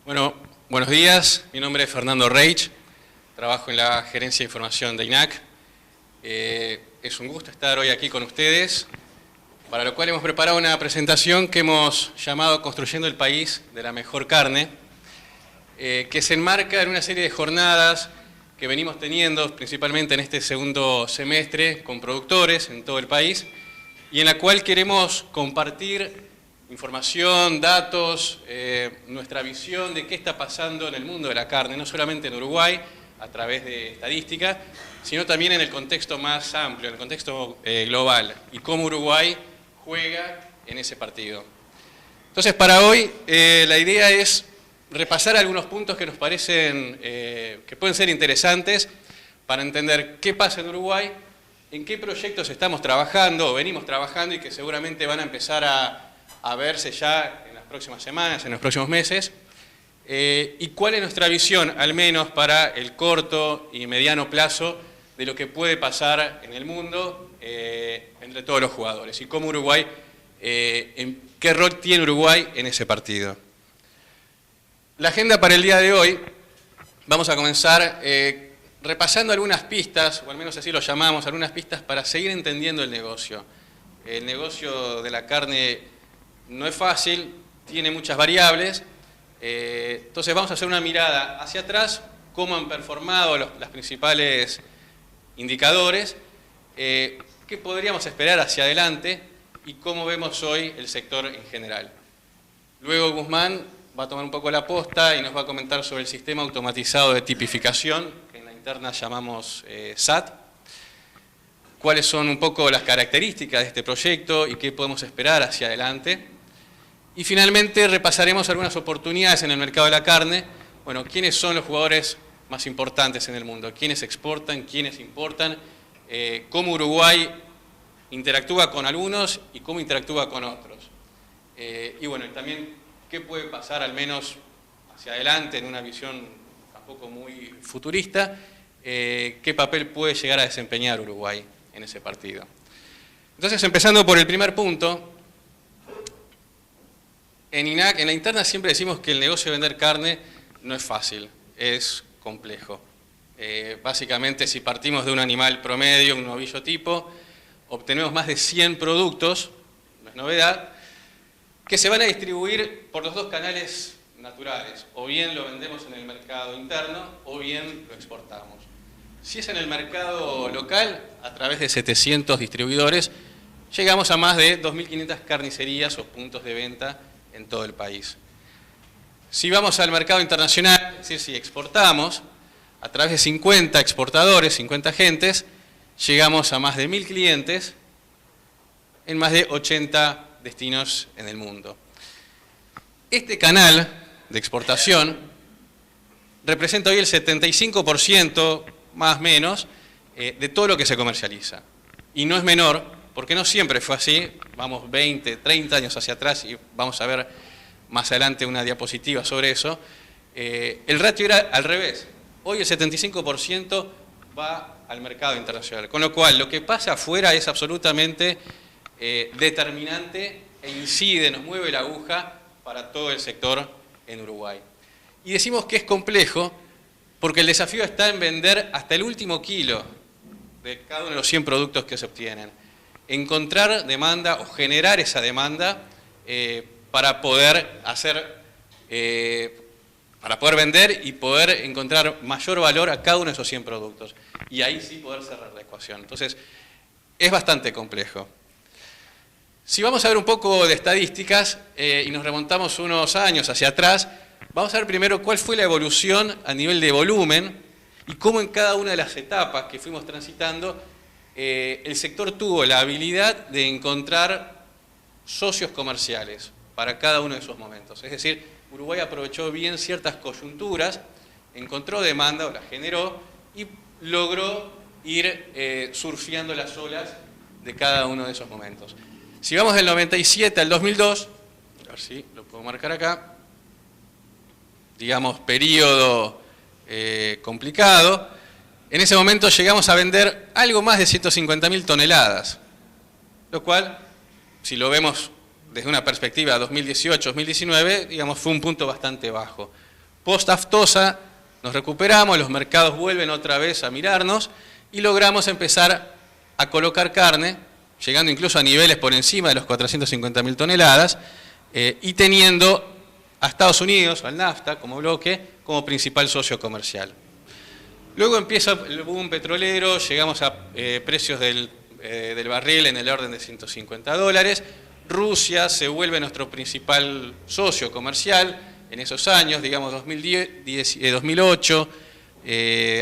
Bueno, buenos días. Mi nombre es Fernando Reich. Trabajo en la Gerencia de Información de INAC. Es un gusto estar hoy aquí con ustedes, para lo cual hemos preparado una presentación que hemos llamado Construyendo el País de la Mejor Carne, que se enmarca en una serie de jornadas que venimos teniendo, principalmente en este segundo semestre, con productores en todo el país, y en la cual queremos compartir información, datos, nuestra visión de qué está pasando en el mundo de la carne, no solamente en Uruguay, a través de estadística, sino también en el contexto más amplio, en el contexto global, y cómo Uruguay juega en ese partido. Entonces, para hoy, la idea es repasar algunos puntos que nos parecen que pueden ser interesantes para entender qué pasa en Uruguay, en qué proyectos estamos trabajando o venimos trabajando y que seguramente van a empezar a verse ya en las próximas semanas, en los próximos meses, y cuál es nuestra visión, al menos para el corto y mediano plazo, de lo que puede pasar en el mundo entre todos los jugadores, y cómo Uruguay, qué rol tiene Uruguay en ese partido. La agenda para el día de hoy, vamos a comenzar repasando algunas pistas, o al menos así lo llamamos, algunas pistas para seguir entendiendo el negocio. El negocio de la carne no es fácil, tiene muchas variables, entonces vamos a hacer una mirada hacia atrás, cómo han performado los principales indicadores, qué podríamos esperar hacia adelante y cómo vemos hoy el sector en general. Luego Guzmán va a tomar un poco la posta y nos va a comentar sobre el sistema automatizado de tipificación, que en la interna llamamos SAT, cuáles son un poco las características de este proyecto y qué podemos esperar hacia adelante. Y finalmente repasaremos algunas oportunidades en el mercado de la carne. Bueno, quiénes son los jugadores más importantes en el mundo, quiénes exportan, quiénes importan, cómo Uruguay interactúa con algunos y cómo interactúa con otros. Y bueno, también qué puede pasar al menos hacia adelante en una visión tampoco muy futurista, qué papel puede llegar a desempeñar Uruguay en ese partido. Entonces, empezando por el primer punto, en INAC, en la interna siempre decimos que el negocio de vender carne no es fácil, es complejo. Básicamente, si partimos de un animal promedio, un novillo tipo, obtenemos más de 100 productos, no es novedad, que se van a distribuir por los dos canales naturales, o bien lo vendemos en el mercado interno, o bien lo exportamos. Si es en el mercado local, a través de 700 distribuidores, llegamos a más de 2.500 carnicerías o puntos de venta en todo el país. Si vamos al mercado internacional, es decir, si exportamos, a través de 50 exportadores, 50 agentes, llegamos a más de 1.000 clientes en más de 80 destinos en el mundo. Este canal de exportación representa hoy el 75%, más o menos, de todo lo que se comercializa. Y no es menor, porque no siempre fue así, vamos 20, 30 años hacia atrás y vamos a ver más adelante una diapositiva sobre eso. El ratio era al revés, hoy el 75% va al mercado internacional, con lo cual lo que pasa afuera es absolutamente determinante e incide, nos mueve la aguja para todo el sector en Uruguay. Y decimos que es complejo porque el desafío está en vender hasta el último kilo de cada uno de los 100 productos que se obtienen. Encontrar demanda o generar esa demanda para poder para poder vender y poder encontrar mayor valor a cada uno de esos 100 productos. Y ahí sí poder cerrar la ecuación. Entonces, es bastante complejo. Si vamos a ver un poco de estadísticas y nos remontamos unos años hacia atrás, vamos a ver primero cuál fue la evolución a nivel de volumen y cómo en cada una de las etapas que fuimos transitando el sector tuvo la habilidad de encontrar socios comerciales para cada uno de esos momentos. Es decir, Uruguay aprovechó bien ciertas coyunturas, encontró demanda o la generó y logró ir surfeando las olas de cada uno de esos momentos. Si vamos del 97 al 2002, a ver si lo puedo marcar acá, digamos periodo complicado, en ese momento llegamos a vender algo más de 150.000 toneladas, lo cual, si lo vemos desde una perspectiva 2018-2019, digamos, fue un punto bastante bajo. Post-aftosa nos recuperamos, los mercados vuelven otra vez a mirarnos y logramos empezar a colocar carne, llegando incluso a niveles por encima de los 450.000 toneladas y teniendo a Estados Unidos, al NAFTA, como bloque, como principal socio comercial. Luego empieza el boom petrolero, llegamos a precios del barril en el orden de $150. Rusia se vuelve nuestro principal socio comercial en esos años, digamos 2008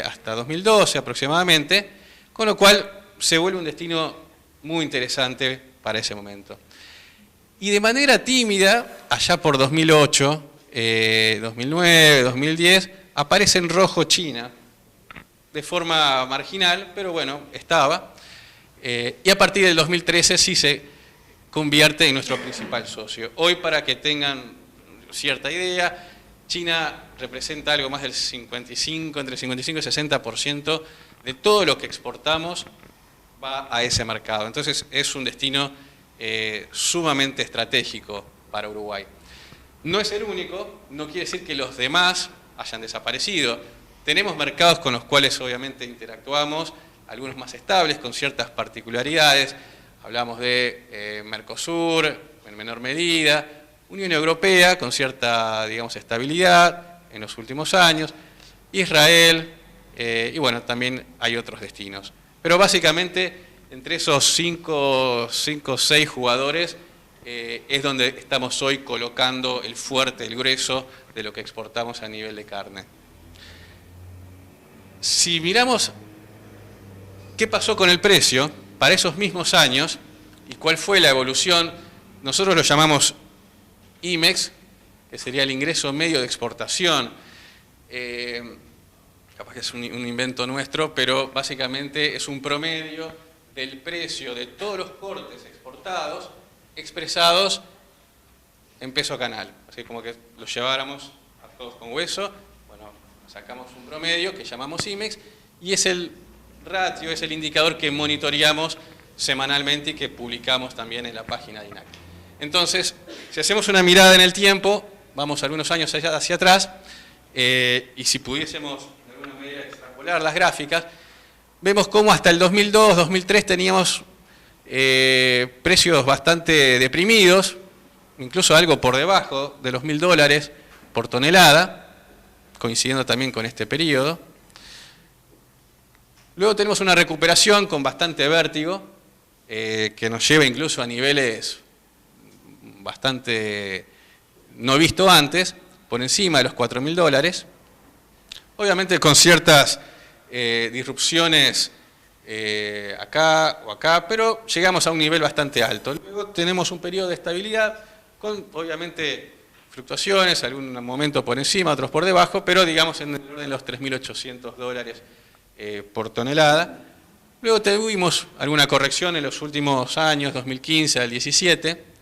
hasta 2012 aproximadamente, con lo cual se vuelve un destino muy interesante para ese momento. Y de manera tímida, allá por 2008, 2009, 2010, aparece en rojo China, de forma marginal, pero bueno, estaba. Y a partir del 2013 sí se convierte en nuestro principal socio. Hoy, para que tengan cierta idea, China representa algo más del 55, entre 55 y 60% de todo lo que exportamos va a ese mercado. Entonces es un destino sumamente estratégico para Uruguay. No es el único, no quiere decir que los demás hayan desaparecido. Tenemos mercados con los cuales obviamente interactuamos, algunos más estables, con ciertas particularidades. Hablamos de Mercosur, en menor medida, Unión Europea, con cierta, digamos, estabilidad en los últimos años, Israel, y bueno, también hay otros destinos. Pero básicamente, entre esos 5 o 6 jugadores, es donde estamos hoy colocando el fuerte, el grueso de lo que exportamos a nivel de carne. Si miramos qué pasó con el precio para esos mismos años y cuál fue la evolución, nosotros lo llamamos IMEX, que sería el ingreso medio de exportación. Capaz que es un invento nuestro, pero básicamente es un promedio del precio de todos los cortes exportados, expresados en peso canal. Así como que los lleváramos a todos con hueso. Bueno, sacamos un promedio que llamamos IMEX y es el ratio, es el indicador que monitoreamos semanalmente y que publicamos también en la página de INAC. Entonces, si hacemos una mirada en el tiempo, vamos algunos años hacia atrás, y si pudiésemos de alguna manera extrapolar las gráficas, vemos cómo hasta el 2002, 2003 teníamos precios bastante deprimidos, incluso algo por debajo de los $1.000 por tonelada, coincidiendo también con este periodo. Luego tenemos una recuperación con bastante vértigo, que nos lleva incluso a niveles bastante no visto antes, por encima de los $4.000, obviamente con ciertas disrupciones acá o acá, pero llegamos a un nivel bastante alto. Luego tenemos un periodo de estabilidad con obviamente fluctuaciones, algún momento por encima, otros por debajo, pero digamos en el orden de los $3.800 por tonelada. Luego tuvimos alguna corrección en los últimos años, 2015 al 2017,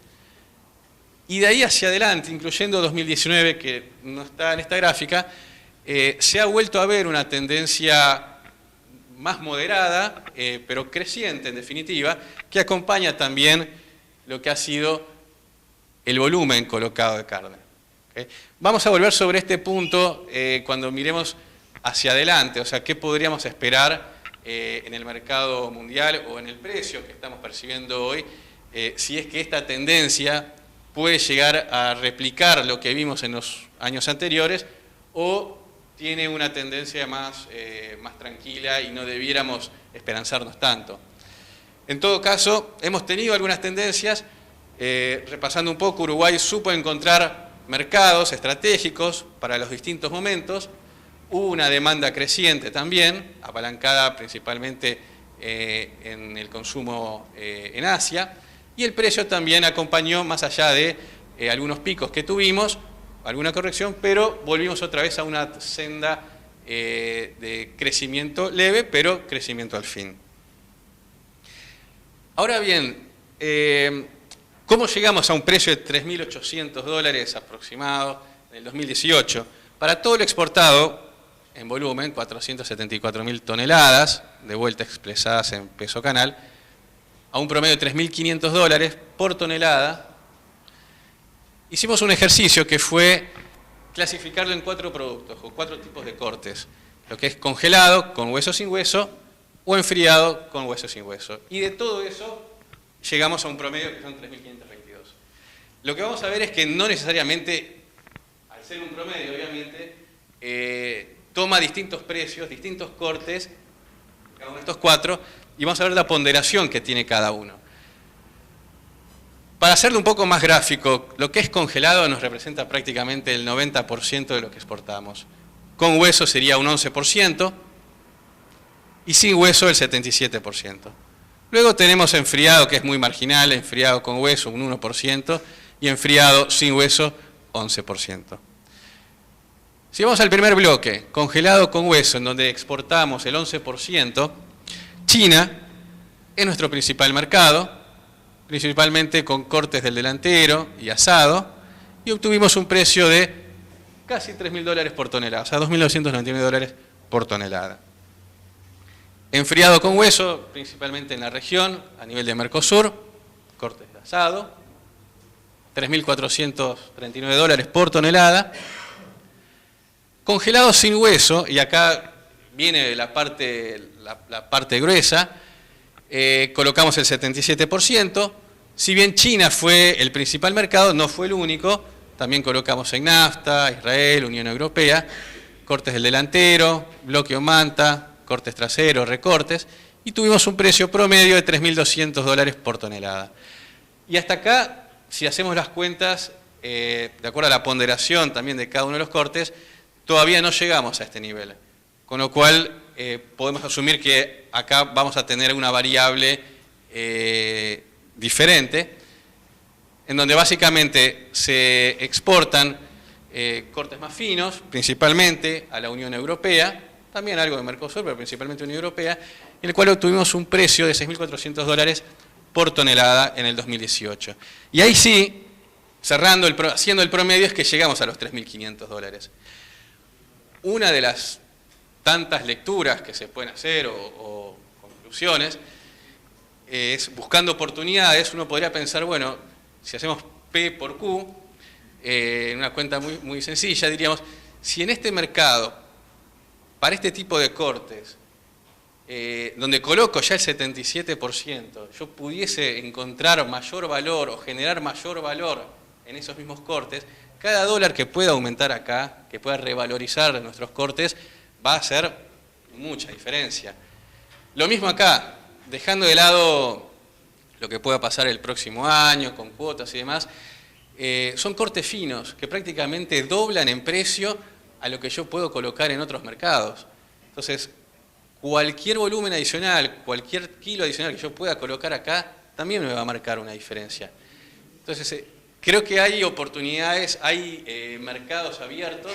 y de ahí hacia adelante, incluyendo 2019, que no está en esta gráfica, se ha vuelto a ver una tendencia más moderada, pero creciente en definitiva, que acompaña también lo que ha sido el volumen colocado de carne. ¿Okay? Vamos a volver sobre este punto cuando miremos hacia adelante, o sea, qué podríamos esperar en el mercado mundial o en el precio que estamos percibiendo hoy, si es que esta tendencia puede llegar a replicar lo que vimos en los años anteriores o tiene una tendencia más tranquila y no debiéramos esperanzarnos tanto. En todo caso, hemos tenido algunas tendencias. Repasando un poco, Uruguay supo encontrar mercados estratégicos para los distintos momentos. Hubo una demanda creciente también, apalancada principalmente en el consumo en Asia, y el precio también acompañó, más allá de algunos picos que tuvimos, alguna corrección, pero volvimos otra vez a una senda de crecimiento leve, pero crecimiento al fin. Ahora bien, ¿cómo llegamos a un precio de $3.800 aproximado en el 2018? Para todo lo exportado en volumen, 474.000 toneladas, de vuelta expresadas en peso canal, a un promedio de $3.500 por tonelada. Hicimos un ejercicio que fue clasificarlo en 4 productos o 4 tipos de cortes. Lo que es congelado, con hueso sin hueso, o enfriado, con hueso sin hueso. Y de todo eso llegamos a un promedio que son 3.522. Lo que vamos a ver es que no necesariamente, al ser un promedio, obviamente, toma distintos precios, distintos cortes, cada uno de estos 4, y vamos a ver la ponderación que tiene cada uno. Para hacerlo un poco más gráfico, lo que es congelado nos representa prácticamente el 90% de lo que exportamos. Con hueso sería un 11% y sin hueso el 77%. Luego tenemos enfriado, que es muy marginal, enfriado con hueso un 1% y enfriado sin hueso 11%. Si vamos al primer bloque, congelado con hueso, en donde exportamos el 11%, China es nuestro principal mercado, principalmente con cortes del delantero y asado, y obtuvimos un precio de casi $3.000 por tonelada, o sea, $2.999 por tonelada. Enfriado con hueso, principalmente en la región, a nivel de Mercosur, cortes de asado, $3.439 por tonelada. Congelado sin hueso, y acá viene la parte gruesa, colocamos el 77%. Si bien China fue el principal mercado, no fue el único. También colocamos en NAFTA, Israel, Unión Europea, cortes del delantero, bloque o manta, cortes traseros, recortes, y tuvimos un precio promedio de $3.200 por tonelada. Y hasta acá, si hacemos las cuentas, de acuerdo a la ponderación también de cada uno de los cortes, todavía no llegamos a este nivel. Con lo cual, podemos asumir que acá vamos a tener una variable diferente, en donde básicamente se exportan cortes más finos, principalmente a la Unión Europea, también algo de Mercosur, pero principalmente Unión Europea, en el cual obtuvimos un precio de $6.400 por tonelada en el 2018. Y ahí sí, haciendo el promedio, es que llegamos a los $3.500. Una de las tantas lecturas que se pueden hacer o conclusiones es, buscando oportunidades, uno podría pensar, bueno, si hacemos P por Q, en una cuenta muy, muy sencilla, diríamos, si en este mercado, para este tipo de cortes, donde coloco ya el 77%, yo pudiese encontrar mayor valor o generar mayor valor en esos mismos cortes, cada dólar que pueda aumentar acá, que pueda revalorizar nuestros cortes, va a hacer mucha diferencia. Lo mismo acá, dejando de lado lo que pueda pasar el próximo año, con cuotas y demás, son cortes finos que prácticamente doblan en precio a lo que yo puedo colocar en otros mercados. Entonces, cualquier volumen adicional, cualquier kilo adicional que yo pueda colocar acá, también me va a marcar una diferencia. Entonces, creo que hay oportunidades, hay mercados abiertos,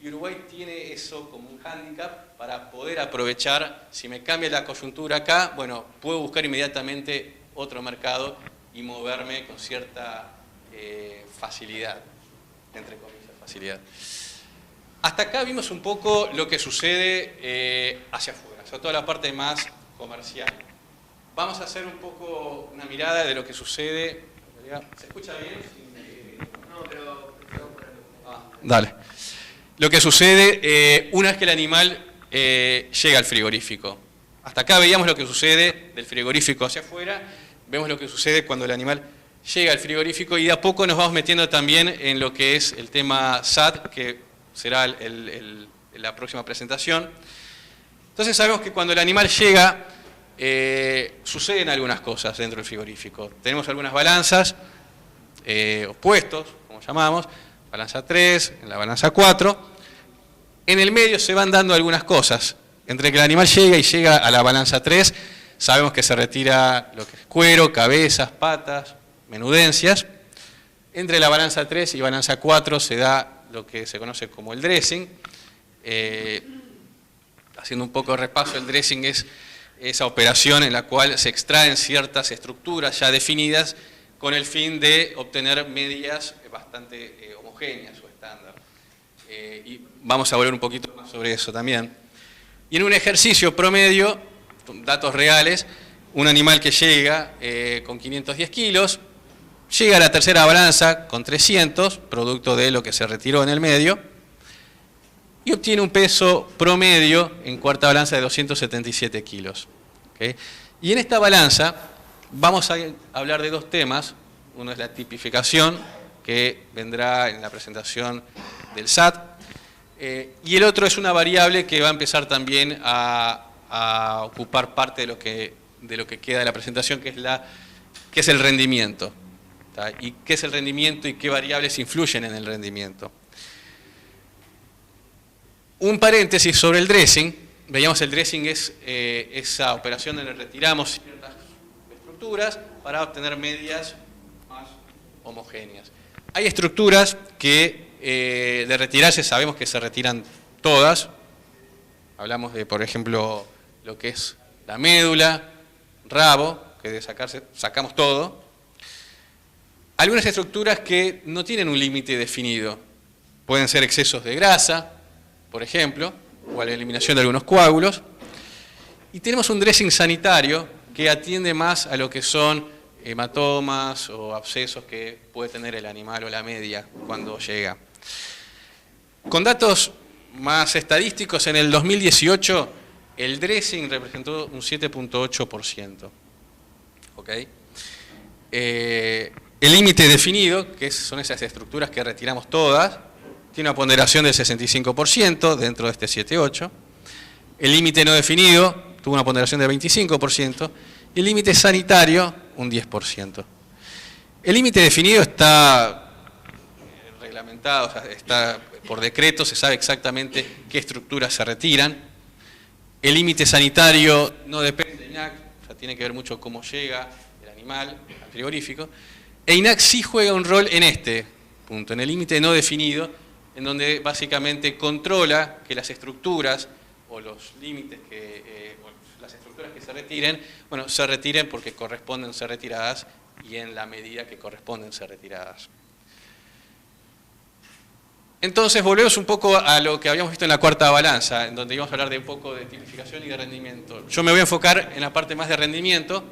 y Uruguay tiene eso como un hándicap para poder aprovechar. Si me cambia la coyuntura acá, bueno, puedo buscar inmediatamente otro mercado y moverme con cierta facilidad, entre comillas, facilidad. Hasta acá vimos un poco lo que sucede hacia afuera, o sea, toda la parte más comercial. Vamos a hacer un poco una mirada de lo que sucede. ¿Se escucha bien? No, pero... dale. Lo que sucede una vez que el animal llega al frigorífico. Hasta acá veíamos lo que sucede del frigorífico hacia afuera, vemos lo que sucede cuando el animal llega al frigorífico, y de a poco nos vamos metiendo también en lo que es el tema SAT, que será la próxima presentación. Entonces sabemos que cuando el animal llega, suceden algunas cosas dentro del frigorífico. Tenemos algunas balanzas, opuestos, como llamamos, balanza 3, en la balanza 4. En el medio se van dando algunas cosas. Entre que el animal llega y llega a la balanza 3, sabemos que se retira lo que es cuero, cabezas, patas, menudencias. Entre la balanza 3 y balanza 4 se da lo que se conoce como el dressing. Haciendo un poco de repaso, el dressing es esa operación en la cual se extraen ciertas estructuras ya definidas con el fin de obtener medidas bastante homogéneas o estándar. Y vamos a volver un poquito más sobre eso también. Y en un ejercicio promedio, datos reales, un animal que llega con 510 kilos, llega a la tercera balanza con 300, producto de lo que se retiró en el medio, y obtiene un peso promedio en cuarta balanza de 277 kilos. ¿Okay? Y en esta balanza vamos a hablar de dos temas. Uno es la tipificación, que vendrá en la presentación del SAT, y el otro es una variable que va a empezar también a ocupar parte de lo que queda de la presentación, que es el rendimiento. ¿Tá? ¿Y qué es el rendimiento y qué variables influyen en el rendimiento? Un paréntesis sobre el dressing. Veíamos, el dressing es esa operación donde retiramos ciertas estructuras para obtener medias más homogéneas. Hay estructuras que de retirarse sabemos que se retiran todas. Hablamos de, por ejemplo, lo que es la médula, rabo, que de sacarse sacamos todo. Algunas estructuras que no tienen un límite definido. Pueden ser excesos de grasa, por ejemplo, o a la eliminación de algunos coágulos. Y tenemos un dressing sanitario que atiende más a lo que son hematomas o abscesos que puede tener el animal o la media cuando llega. Con datos más estadísticos, en el 2018 el dressing representó un 7.8%. ¿Okay? El límite definido, que son esas estructuras que retiramos todas, tiene una ponderación del 65% dentro de este 7.8%. El límite no definido tuvo una ponderación del 25%. Y el límite sanitario, un 10%. El límite definido está reglamentado, o sea, está por decreto, se sabe exactamente qué estructuras se retiran. El límite sanitario no depende de INAC, o sea, tiene que ver mucho cómo llega el animal al frigorífico. E INAC sí juega un rol en este punto, en el límite no definido, en donde básicamente controla que las estructuras o los límites las estructuras que se retiren, bueno, se retiren porque corresponden ser retiradas y en la medida que corresponden ser retiradas. Entonces volvemos un poco a lo que habíamos visto en la cuarta balanza, en donde íbamos a hablar de un poco de tipificación y de rendimiento. Yo me voy a enfocar en la parte más de rendimiento,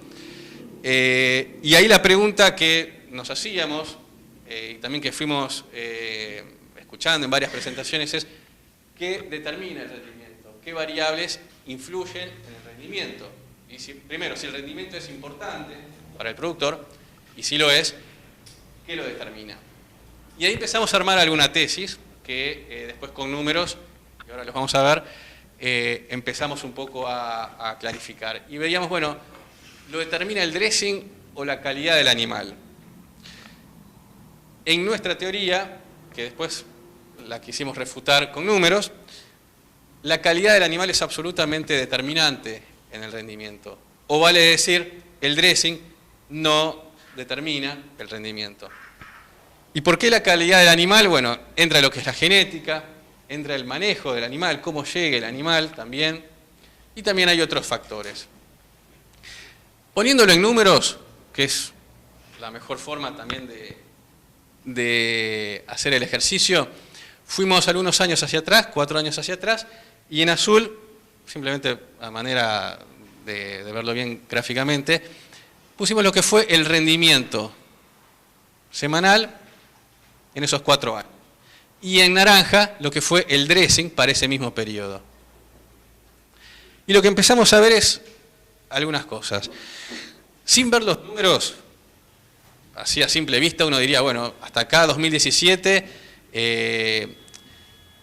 y ahí la pregunta que nos hacíamos, y también que fuimos escuchando en varias presentaciones, es ¿qué determina el rendimiento? ¿Qué variables influyen en el rendimiento? Y primero, si el rendimiento es importante para el productor, y si lo es, ¿qué lo determina? Y ahí empezamos a armar alguna tesis que después con números, y ahora los vamos a ver, empezamos un poco a clarificar. Y veíamos, bueno, ¿lo determina el dressing o la calidad del animal? En nuestra teoría, que después la quisimos refutar con números, la calidad del animal es absolutamente determinante en el rendimiento. O vale decir, el dressing no determina el rendimiento. ¿Y por qué la calidad del animal? Bueno, entra lo que es la genética, entra el manejo del animal, cómo llega el animal también, y también hay otros factores. Poniéndolo en números, que es la mejor forma también de hacer el ejercicio, fuimos algunos años hacia atrás, 4 años hacia atrás, y en azul, simplemente a manera de verlo bien gráficamente, pusimos lo que fue el rendimiento semanal en esos 4 años. Y en naranja, lo que fue el dressing para ese mismo periodo. Y lo que empezamos a ver es algunas cosas. Sin ver los números, así a simple vista, uno diría, bueno, hasta acá 2017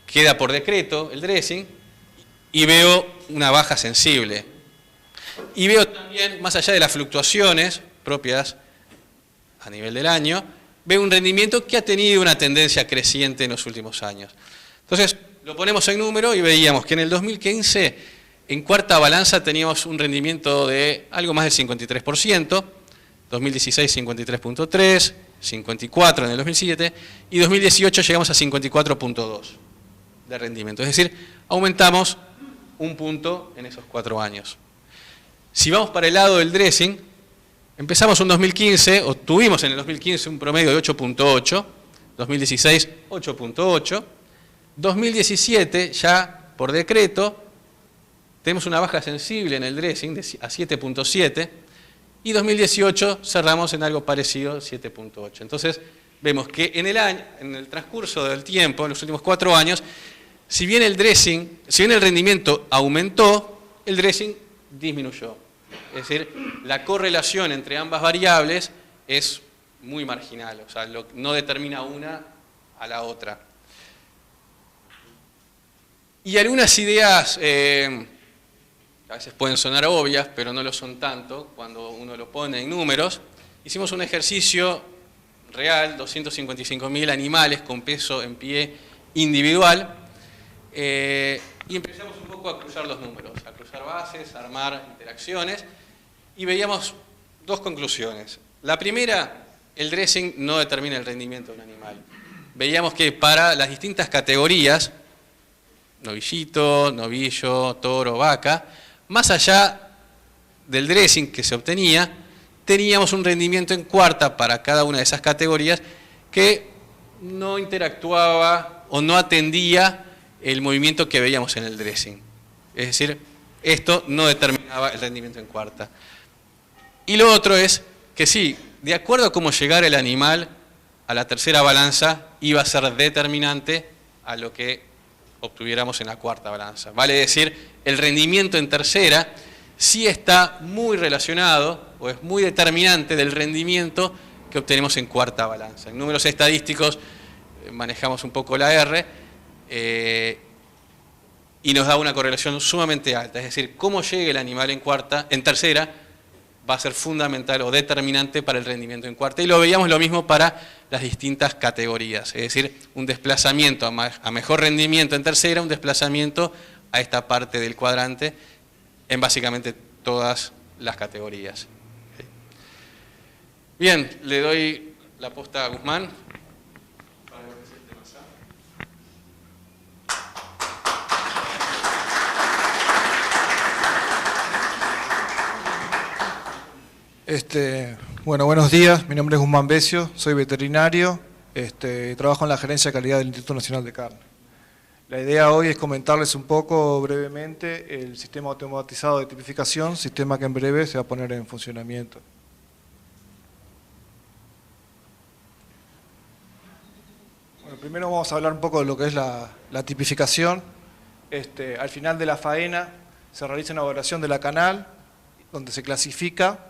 queda por decreto el dressing, y veo una baja sensible. Y veo también, más allá de las fluctuaciones propias a nivel del año, veo un rendimiento que ha tenido una tendencia creciente en los últimos años. Entonces, lo ponemos en número y veíamos que en el 2015, en cuarta balanza, teníamos un rendimiento de algo más del 53%, 2016 53.3%, 54% en el 2007, y 2018 llegamos a 54.2% de rendimiento. Es decir, aumentamos un punto en esos 4 años. Si vamos para el lado del dressing, empezamos en 2015, o tuvimos en el 2015 un promedio de 8.8, 2016 8.8, 2017 ya por decreto tenemos una baja sensible en el dressing a 7.7 y 2018 cerramos en algo parecido, 7.8. Entonces vemos que en el transcurso del tiempo, en los últimos 4 años, Si bien el rendimiento aumentó, el dressing disminuyó. Es decir, la correlación entre ambas variables es muy marginal, o sea, no determina una a la otra. Y algunas ideas a veces pueden sonar obvias, pero no lo son tanto cuando uno lo pone en números. Hicimos un ejercicio real, 255.000 animales con peso en pie individual, y empezamos un poco a cruzar los números, a cruzar bases, a armar interacciones, y veíamos dos conclusiones. La primera, el dressing no determina el rendimiento de un animal. Veíamos que para las distintas categorías, novillito, novillo, toro, vaca, más allá del dressing que se obtenía, teníamos un rendimiento en cuarta para cada una de esas categorías que no interactuaba o no atendía el movimiento que veíamos en el dressing. Es decir, esto no determinaba el rendimiento en cuarta. Y lo otro es que sí, de acuerdo a cómo llegara el animal a la tercera balanza, iba a ser determinante a lo que obtuviéramos en la cuarta balanza. Vale decir, el rendimiento en tercera sí está muy relacionado o es muy determinante del rendimiento que obtenemos en cuarta balanza. En números estadísticos manejamos un poco la R y nos da una correlación sumamente alta. Es decir, cómo llegue el animal en tercera va a ser fundamental o determinante para el rendimiento en cuarta. Y lo veíamos lo mismo para las distintas categorías. Es decir, un desplazamiento a mejor rendimiento en tercera, un desplazamiento a esta parte del cuadrante en básicamente todas las categorías. Bien, le doy la posta a Guzmán. Para que se esté más Bueno, buenos días. Mi nombre es Guzmán Becio, soy veterinario, trabajo en la Gerencia de Calidad del Instituto Nacional de Carne. La idea hoy es comentarles un poco brevemente el sistema automatizado de tipificación, sistema que en breve se va a poner en funcionamiento. Bueno, primero vamos a hablar un poco de lo que es la tipificación. Al final de la faena se realiza una evaluación de la canal, donde se clasifica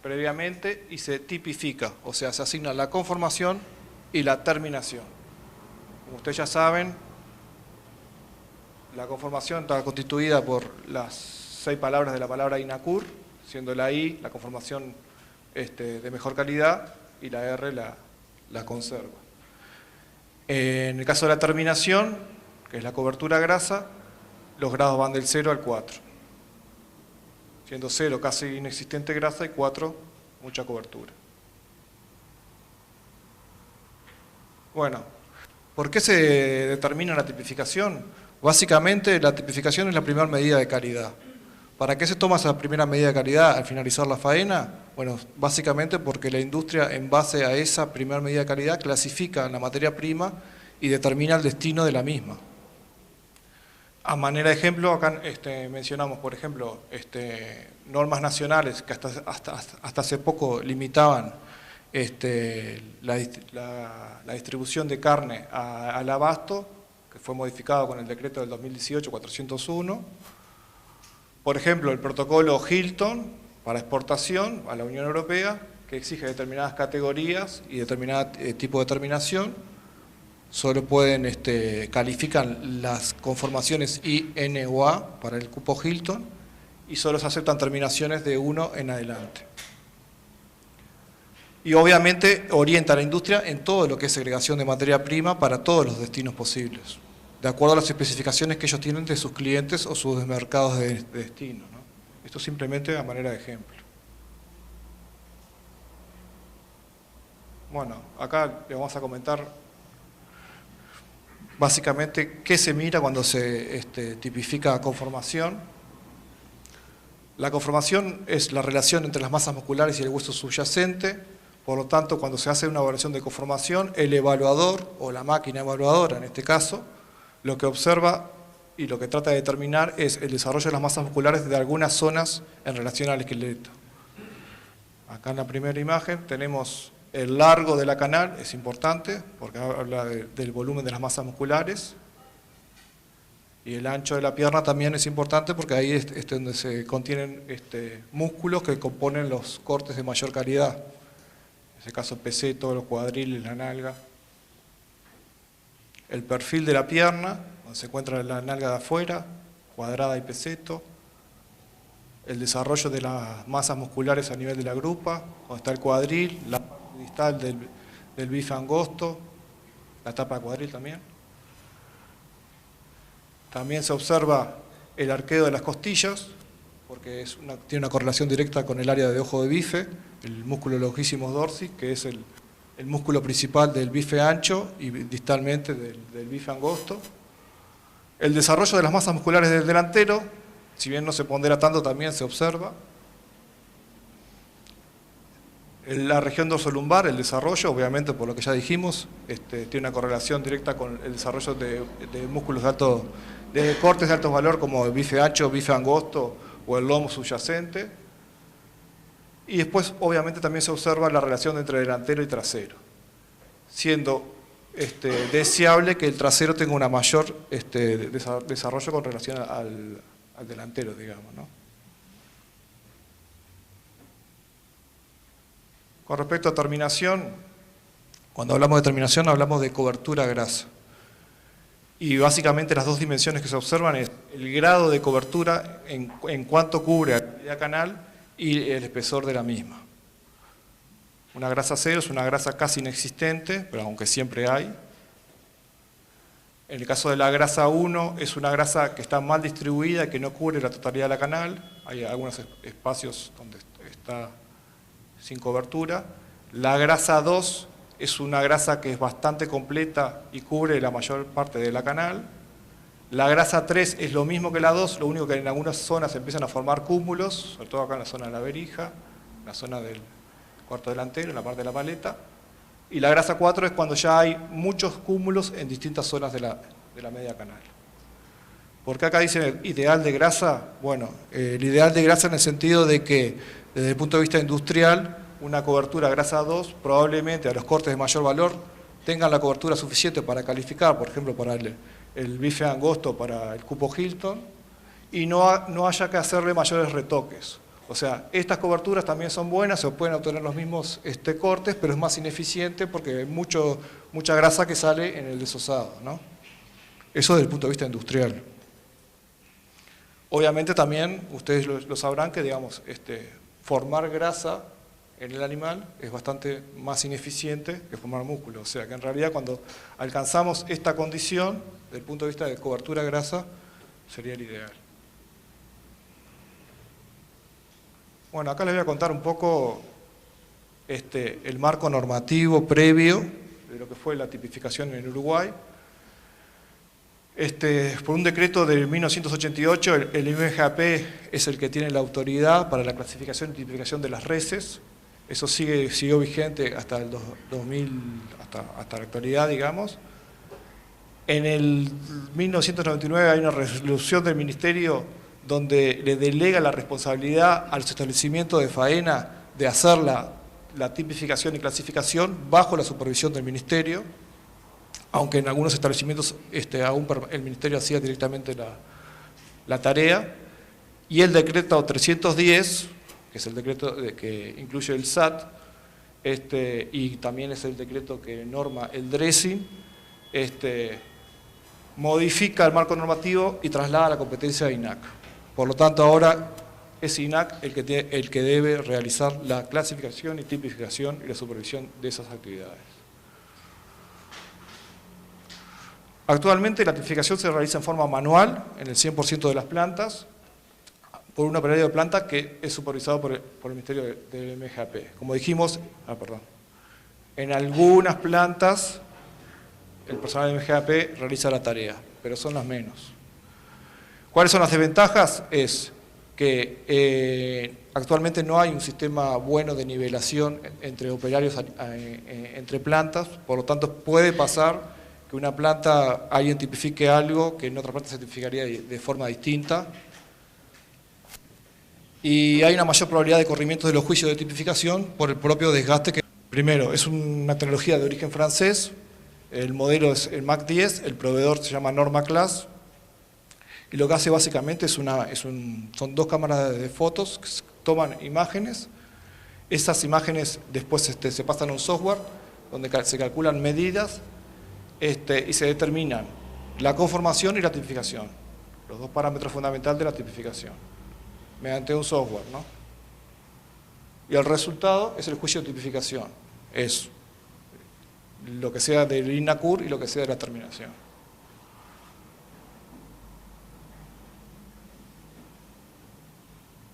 previamente y se tipifica, o sea, se asigna la conformación y la terminación. Como ustedes ya saben, la conformación está constituida por las 6 palabras de la palabra INACUR, siendo la I la conformación de mejor calidad y la R la conserva. En el caso de la terminación, que es la cobertura grasa, los grados van del 0 al 4. Siendo 0 casi inexistente grasa y 4 mucha cobertura. Bueno, ¿por qué se determina la tipificación? Básicamente la tipificación es la primera medida de calidad. ¿Para qué se toma esa primera medida de calidad al finalizar la faena? Bueno, básicamente porque la industria en base a esa primera medida de calidad clasifica la materia prima y determina el destino de la misma. A manera de ejemplo, acá mencionamos, por ejemplo, normas nacionales que hasta hace poco limitaban la distribución de carne al abasto, que fue modificado con el decreto del 2018-401. Por ejemplo, el protocolo Hilton para exportación a la Unión Europea, que exige determinadas categorías y determinado tipo de terminación. Solo califican las conformaciones I, N o A para el cupo Hilton y solo se aceptan terminaciones de 1 en adelante. Y obviamente orienta a la industria en todo lo que es segregación de materia prima para todos los destinos posibles, de acuerdo a las especificaciones que ellos tienen de sus clientes o sus mercados de destino, ¿no? Esto simplemente a manera de ejemplo. Bueno, acá le vamos a comentar básicamente, ¿qué se mira cuando se tipifica conformación? La conformación es la relación entre las masas musculares y el hueso subyacente. Por lo tanto, cuando se hace una evaluación de conformación, el evaluador, o la máquina evaluadora en este caso, lo que observa y lo que trata de determinar es el desarrollo de las masas musculares de algunas zonas en relación al esqueleto. Acá en la primera imagen tenemos el largo de la canal, es importante porque habla del volumen de las masas musculares. Y el ancho de la pierna también es importante porque ahí es donde se contienen músculos que componen los cortes de mayor calidad. En este caso, el peseto, los cuadriles, la nalga. El perfil de la pierna, donde se encuentra la nalga de afuera, cuadrada y peseto. El desarrollo de las masas musculares a nivel de la grupa, donde está el cuadril, la parte distal del bife angosto, la tapa de cuadril también. También se observa el arqueo de las costillas, porque tiene una correlación directa con el área de ojo de bife, el músculo longissimus dorsi, que es el músculo principal del bife ancho y distalmente del bife angosto. El desarrollo de las masas musculares del delantero, si bien no se pondera tanto, también se observa. En la región dorsolumbar, el desarrollo, obviamente por lo que ya dijimos, tiene una correlación directa con el desarrollo de músculos de cortes de alto valor como el bife ancho, bife angosto o el lomo subyacente. Y después, obviamente, también se observa la relación entre delantero y trasero, siendo deseable que el trasero tenga una mayor desarrollo con relación al delantero, digamos, ¿no? Con respecto a terminación, cuando hablamos de terminación hablamos de cobertura grasa. Y básicamente las dos dimensiones que se observan es el grado de cobertura en cuanto cubre la cavidad canal y el espesor de la misma. Una grasa cero es una grasa casi inexistente, pero aunque siempre hay. En el caso de la grasa 1 es una grasa que está mal distribuida y que no cubre la totalidad de la canal. Hay algunos espacios donde está sin cobertura. La grasa 2 es una grasa que es bastante completa y cubre la mayor parte de la canal. La grasa 3 es lo mismo que la 2, lo único que en algunas zonas empiezan a formar cúmulos, sobre todo acá en la zona de la verija, en la zona del cuarto delantero, en la parte de la paleta. Y la grasa 4 es cuando ya hay muchos cúmulos en distintas zonas de la media canal. ¿Por qué acá dicen el ideal de grasa? Bueno, el ideal de grasa en el sentido de que, desde el punto de vista industrial, una cobertura grasa 2 probablemente a los cortes de mayor valor tengan la cobertura suficiente para calificar, por ejemplo, para el bife angosto, para el cupo Hilton, y no haya que hacerle mayores retoques. O sea, estas coberturas también son buenas, se pueden obtener los mismos cortes, pero es más ineficiente porque hay mucha grasa que sale en el desosado, ¿no? Eso desde el punto de vista industrial. Obviamente también, ustedes lo sabrán que, digamos, formar grasa en el animal es bastante más ineficiente que formar músculo. O sea que en realidad cuando alcanzamos esta condición, desde el punto de vista de cobertura grasa, sería el ideal. Bueno, acá les voy a contar un poco el marco normativo previo de lo que fue la tipificación en Uruguay. Por un decreto de 1988, el IMGAP es el que tiene la autoridad para la clasificación y tipificación de las reses. Eso siguió vigente hasta el 2000, hasta la actualidad, digamos. En el 1999 hay una resolución del Ministerio donde le delega la responsabilidad a los establecimientos de faena de hacer la tipificación y clasificación bajo la supervisión del Ministerio, aunque en algunos establecimientos aún el Ministerio hacía directamente la tarea. Y el decreto 310, que es el decreto que incluye el SAT, y también es el decreto que norma el dressing, modifica el marco normativo y traslada la competencia a INAC. Por lo tanto, ahora es INAC el que debe realizar la clasificación y tipificación y la supervisión de esas actividades. Actualmente la tipificación se realiza en forma manual en el 100% de las plantas, por un operario de planta que es supervisado por el Ministerio del MGAP. Como dijimos, en algunas plantas el personal del MGAP realiza la tarea, pero son las menos. ¿Cuáles son las desventajas? Es que actualmente no hay un sistema bueno de nivelación entre operarios, entre plantas, por lo tanto puede pasar que una planta, alguien tipifique algo que en otra planta se tipificaría de forma distinta. Y hay una mayor probabilidad de corrimiento de los juicios de tipificación por el propio desgaste que, primero, es una tecnología de origen francés, el modelo es el MAC 10, el proveedor se llama Norma Class, y lo que hace básicamente son dos cámaras de fotos que toman imágenes. Esas imágenes después se pasan a un software donde se calculan medidas y se determinan la conformación y la tipificación, los dos parámetros fundamentales de la tipificación, mediante un software, ¿no? Y el resultado es el juicio de tipificación, es lo que sea del INACUR y lo que sea de la terminación.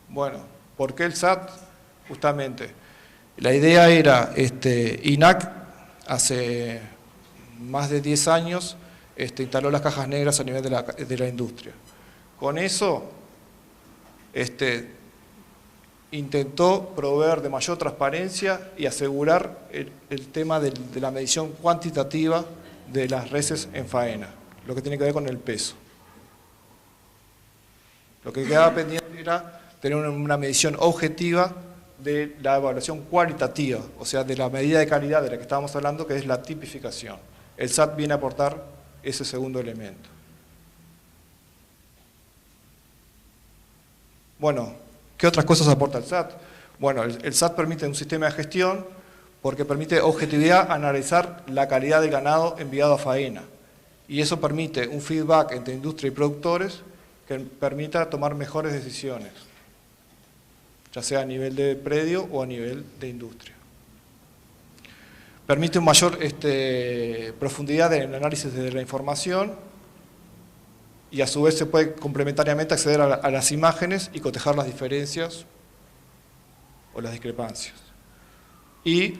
Bueno, ¿por qué el SAT? Justamente, la idea era, INAC hace más de 10 años instaló las cajas negras a nivel de la industria. Con eso, intentó proveer de mayor transparencia y asegurar el tema de la medición cuantitativa de las reses en faena, lo que tiene que ver con el peso. Lo que quedaba pendiente era tener una medición objetiva de la evaluación cualitativa, o sea, de la medida de calidad de la que estábamos hablando, que es la tipificación. El SAT viene a aportar ese segundo elemento. Bueno, ¿qué otras cosas aporta el SAT? Bueno, el SAT permite un sistema de gestión porque permite objetividad, analizar la calidad del ganado enviado a faena. Y eso permite un feedback entre industria y productores que permita tomar mejores decisiones, ya sea a nivel de predio o a nivel de industria. Permite una mayor profundidad en el análisis de la información y a su vez se puede complementariamente acceder a las imágenes y cotejar las diferencias o las discrepancias. Y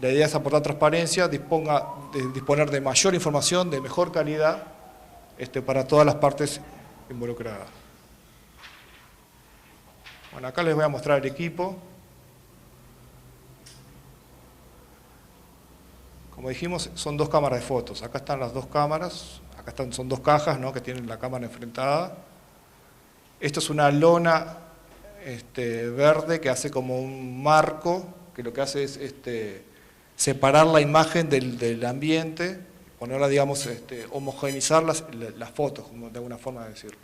la idea es aportar transparencia, disponer de mayor información, de mejor calidad para todas las partes involucradas. Bueno, acá les voy a mostrar el equipo. Como dijimos, son dos cámaras de fotos. Acá están las dos cámaras, son dos cajas, ¿no?, que tienen la cámara enfrentada. Esto es una lona verde que hace como un marco, que lo que hace es separar la imagen del ambiente, ponerla, digamos, homogeneizar las fotos, de alguna forma de decirlo.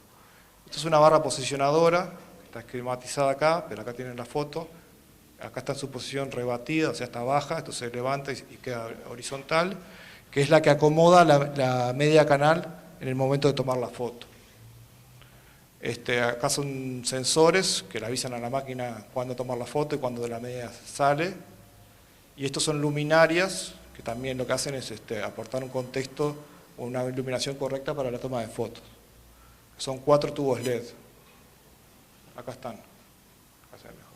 Esto es una barra posicionadora, está esquematizada acá, pero acá tienen la foto. Acá está en su posición rebatida, o sea, está baja, esto se levanta y queda horizontal, que es la que acomoda la media canal en el momento de tomar la foto. Acá son sensores que le avisan a la máquina cuándo tomar la foto y cuándo de la media sale. Y estos son luminarias, que también lo que hacen es aportar un contexto o una iluminación correcta para la toma de fotos. Son 4 tubos LED. Acá están. Acá se ve mejor.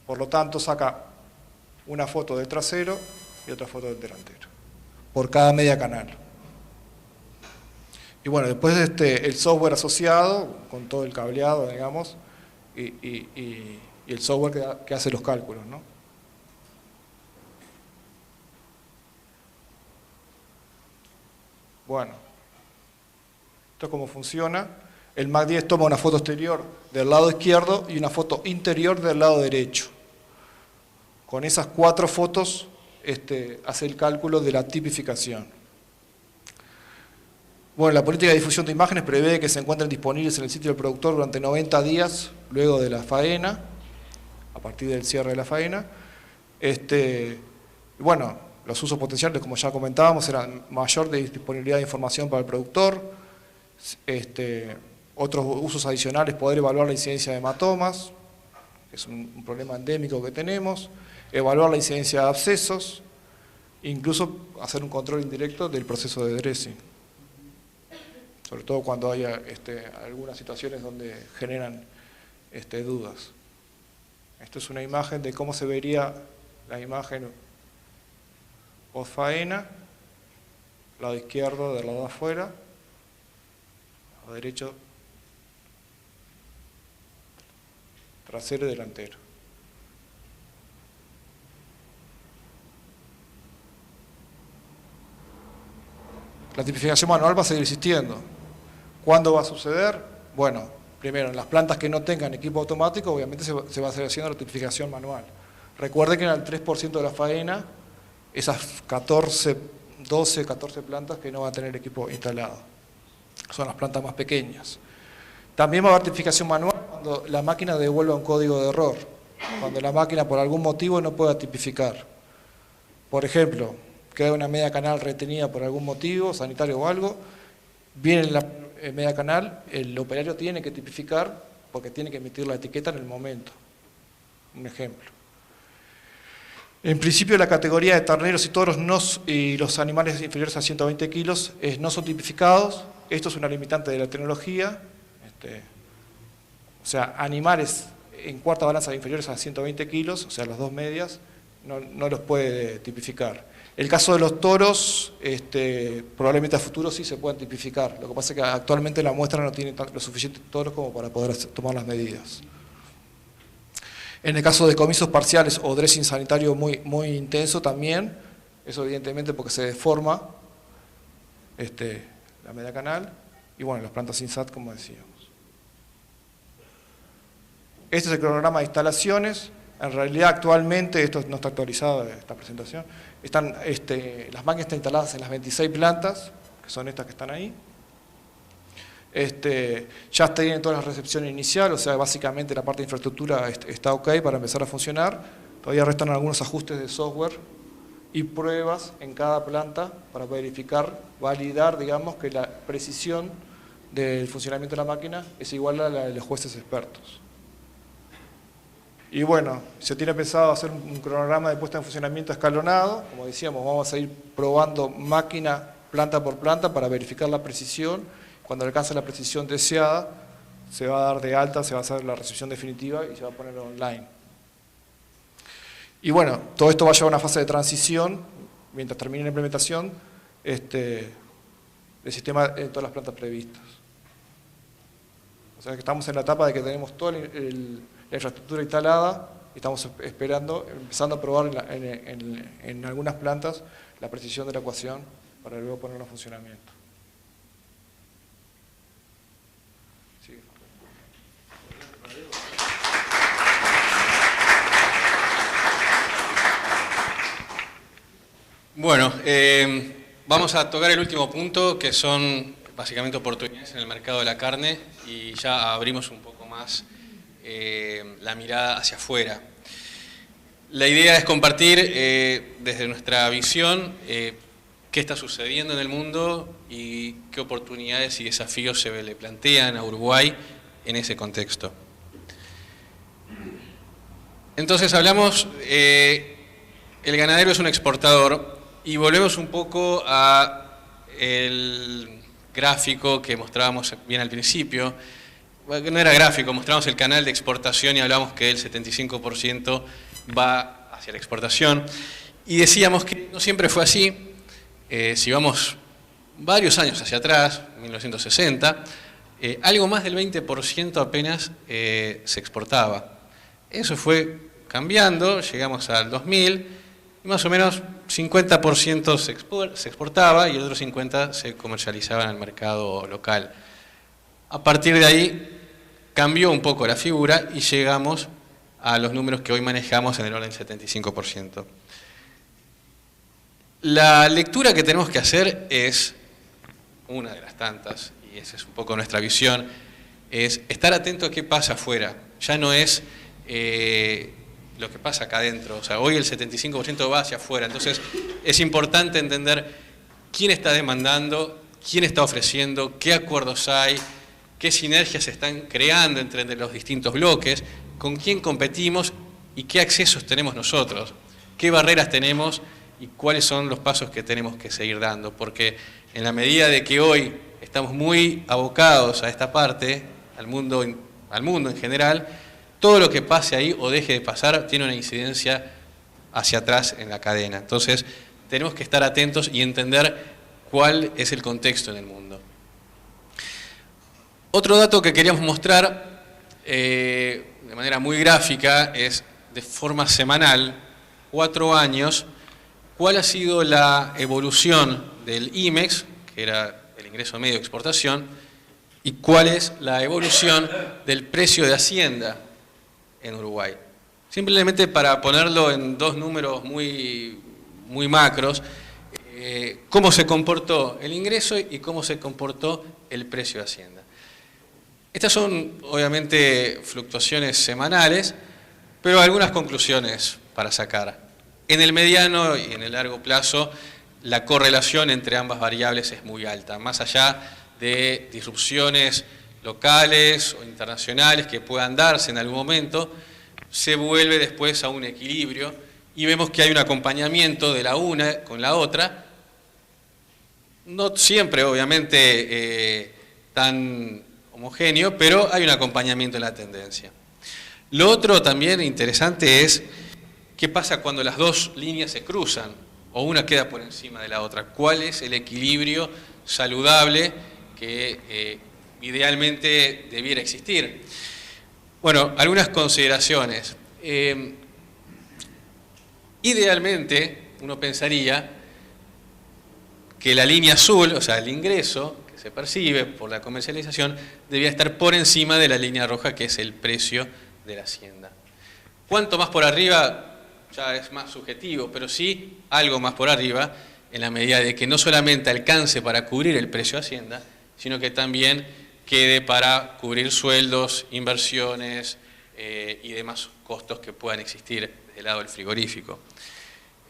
Por lo tanto, saca una foto del trasero y otra foto del delantero, por cada media canal. Y bueno, después el software asociado, con todo el cableado, digamos, y el software que hace los cálculos, ¿no? Bueno, esto es cómo funciona. El MAC 10 toma una foto exterior del lado izquierdo y una foto interior del lado derecho. Con esas 4 fotos hace el cálculo de la tipificación. Bueno, la política de difusión de imágenes prevé que se encuentren disponibles en el sitio del productor durante 90 días luego de la faena, a partir del cierre de la faena. Bueno, los usos potenciales, como ya comentábamos, eran mayor disponibilidad de información para el productor, otros usos adicionales, poder evaluar la incidencia de hematomas, que es un problema endémico que tenemos, evaluar la incidencia de abscesos, incluso hacer un control indirecto del proceso de dressing, sobre todo cuando haya algunas situaciones donde generan dudas. Esto es una imagen de cómo se vería la imagen post faena, lado izquierdo del lado de afuera, lado derecho trasero y delantero. La tipificación manual va a seguir existiendo. ¿Cuándo va a suceder? Bueno, primero, en las plantas que no tengan equipo automático, obviamente se va a seguir haciendo la tipificación manual. Recuerden que en el 3% de la faena, esas 12, 14 plantas que no van a tener equipo instalado. son las plantas más pequeñas. También va a haber tipificación manual cuando la máquina devuelva un código de error, cuando la máquina por algún motivo no pueda tipificar. Por ejemplo, queda una media canal retenida por algún motivo, sanitario o algo, viene la media canal, el operario tiene que tipificar porque tiene que emitir la etiqueta en el momento. Un ejemplo. En principio la categoría de terneros y toros y los animales inferiores a 120 kilos no son tipificados. Esto es una limitante de la tecnología. O sea, animales en cuarta balanza inferiores a 120 kilos, o sea, las dos medias, no los puede tipificar. El caso de los toros, probablemente a futuro sí se puedan tipificar. Lo que pasa es que actualmente la muestra no tiene los suficientes toros como para poder tomar las medidas. En el caso de comisos parciales o dressing sanitario muy intenso también, eso evidentemente porque se deforma la media canal, y bueno, las plantas sin SAT como decíamos. Este es el cronograma de instalaciones. En realidad actualmente, esto no está actualizado esta presentación, las máquinas están instaladas en las 26 plantas, que son estas que están ahí. Ya tienen todas las recepciones iniciales, o sea, básicamente la parte de infraestructura está ok para empezar a funcionar. Todavía restan algunos ajustes de software y pruebas en cada planta para verificar, validar, digamos, que la precisión del funcionamiento de la máquina es igual a la de los jueces expertos. Y bueno, se tiene pensado hacer un cronograma de puesta en funcionamiento escalonado. Como decíamos, vamos a ir probando máquina, planta por planta para verificar la precisión. Cuando alcance la precisión deseada, se va a dar de alta, se va a hacer la recepción definitiva y se va a poner online. Y bueno, todo esto va a llevar a una fase de transición, mientras termine la implementación, del sistema en todas las plantas previstas. O sea que estamos en la etapa de que tenemos toda la infraestructura instalada y estamos empezando a probar en algunas plantas la precisión de la ecuación para luego ponerlo en funcionamiento. Bueno, vamos a tocar el último punto, que son básicamente oportunidades en el mercado de la carne, y ya abrimos un poco más la mirada hacia afuera. La idea es compartir desde nuestra visión qué está sucediendo en el mundo y qué oportunidades y desafíos se le plantean a Uruguay en ese contexto. Entonces hablamos, el ganadero es un exportador, y volvemos un poco al gráfico que mostrábamos bien al principio. Bueno, no era gráfico, mostramos el canal de exportación y hablamos que el 75% va hacia la exportación. Y decíamos que no siempre fue así. Si vamos varios años hacia atrás, 1960, algo más del 20% apenas se exportaba. Eso fue cambiando, llegamos al 2000, y más o menos 50% se exportaba y el otro 50% se comercializaba en el mercado local. A partir de ahí cambió un poco la figura y llegamos a los números que hoy manejamos en el orden del 75%. La lectura que tenemos que hacer es, una de las tantas, y esa es un poco nuestra visión, es estar atento a qué pasa afuera. Ya no es lo que pasa acá adentro. O sea, hoy el 75% va hacia afuera. Entonces es importante entender quién está demandando, quién está ofreciendo, qué acuerdos hay, qué sinergias se están creando entre los distintos bloques, con quién competimos y qué accesos tenemos nosotros, qué barreras tenemos y cuáles son los pasos que tenemos que seguir dando. Porque en la medida de que hoy estamos muy abocados a esta parte, al mundo en general, todo lo que pase ahí o deje de pasar tiene una incidencia hacia atrás en la cadena. Entonces, tenemos que estar atentos y entender cuál es el contexto en el mundo. Otro dato que queríamos mostrar de manera muy gráfica es, de forma semanal, 4 años, cuál ha sido la evolución del IMEX, que era el ingreso medio de exportación, y cuál es la evolución del precio de Hacienda en Uruguay. Simplemente para ponerlo en dos números muy macros, cómo se comportó el ingreso y cómo se comportó el precio de Hacienda. Estas son obviamente fluctuaciones semanales, pero algunas conclusiones para sacar. En el mediano y en el largo plazo, la correlación entre ambas variables es muy alta, más allá de disrupciones locales o internacionales que puedan darse en algún momento, se vuelve después a un equilibrio y vemos que hay un acompañamiento de la una con la otra, no siempre obviamente tan homogéneo, pero hay un acompañamiento en la tendencia. Lo otro también interesante es qué pasa cuando las dos líneas se cruzan o una queda por encima de la otra. ¿Cuál es el equilibrio saludable que idealmente debiera existir? Bueno, algunas consideraciones. Idealmente, uno pensaría que la línea azul, o sea, el ingreso que se percibe por la comercialización, debía estar por encima de la línea roja, que es el precio de la Hacienda. ¿Cuánto más por arriba? Ya es más subjetivo, pero sí algo más por arriba, en la medida de que no solamente alcance para cubrir el precio de Hacienda, sino que también quede para cubrir sueldos, inversiones y demás costos que puedan existir del lado del frigorífico.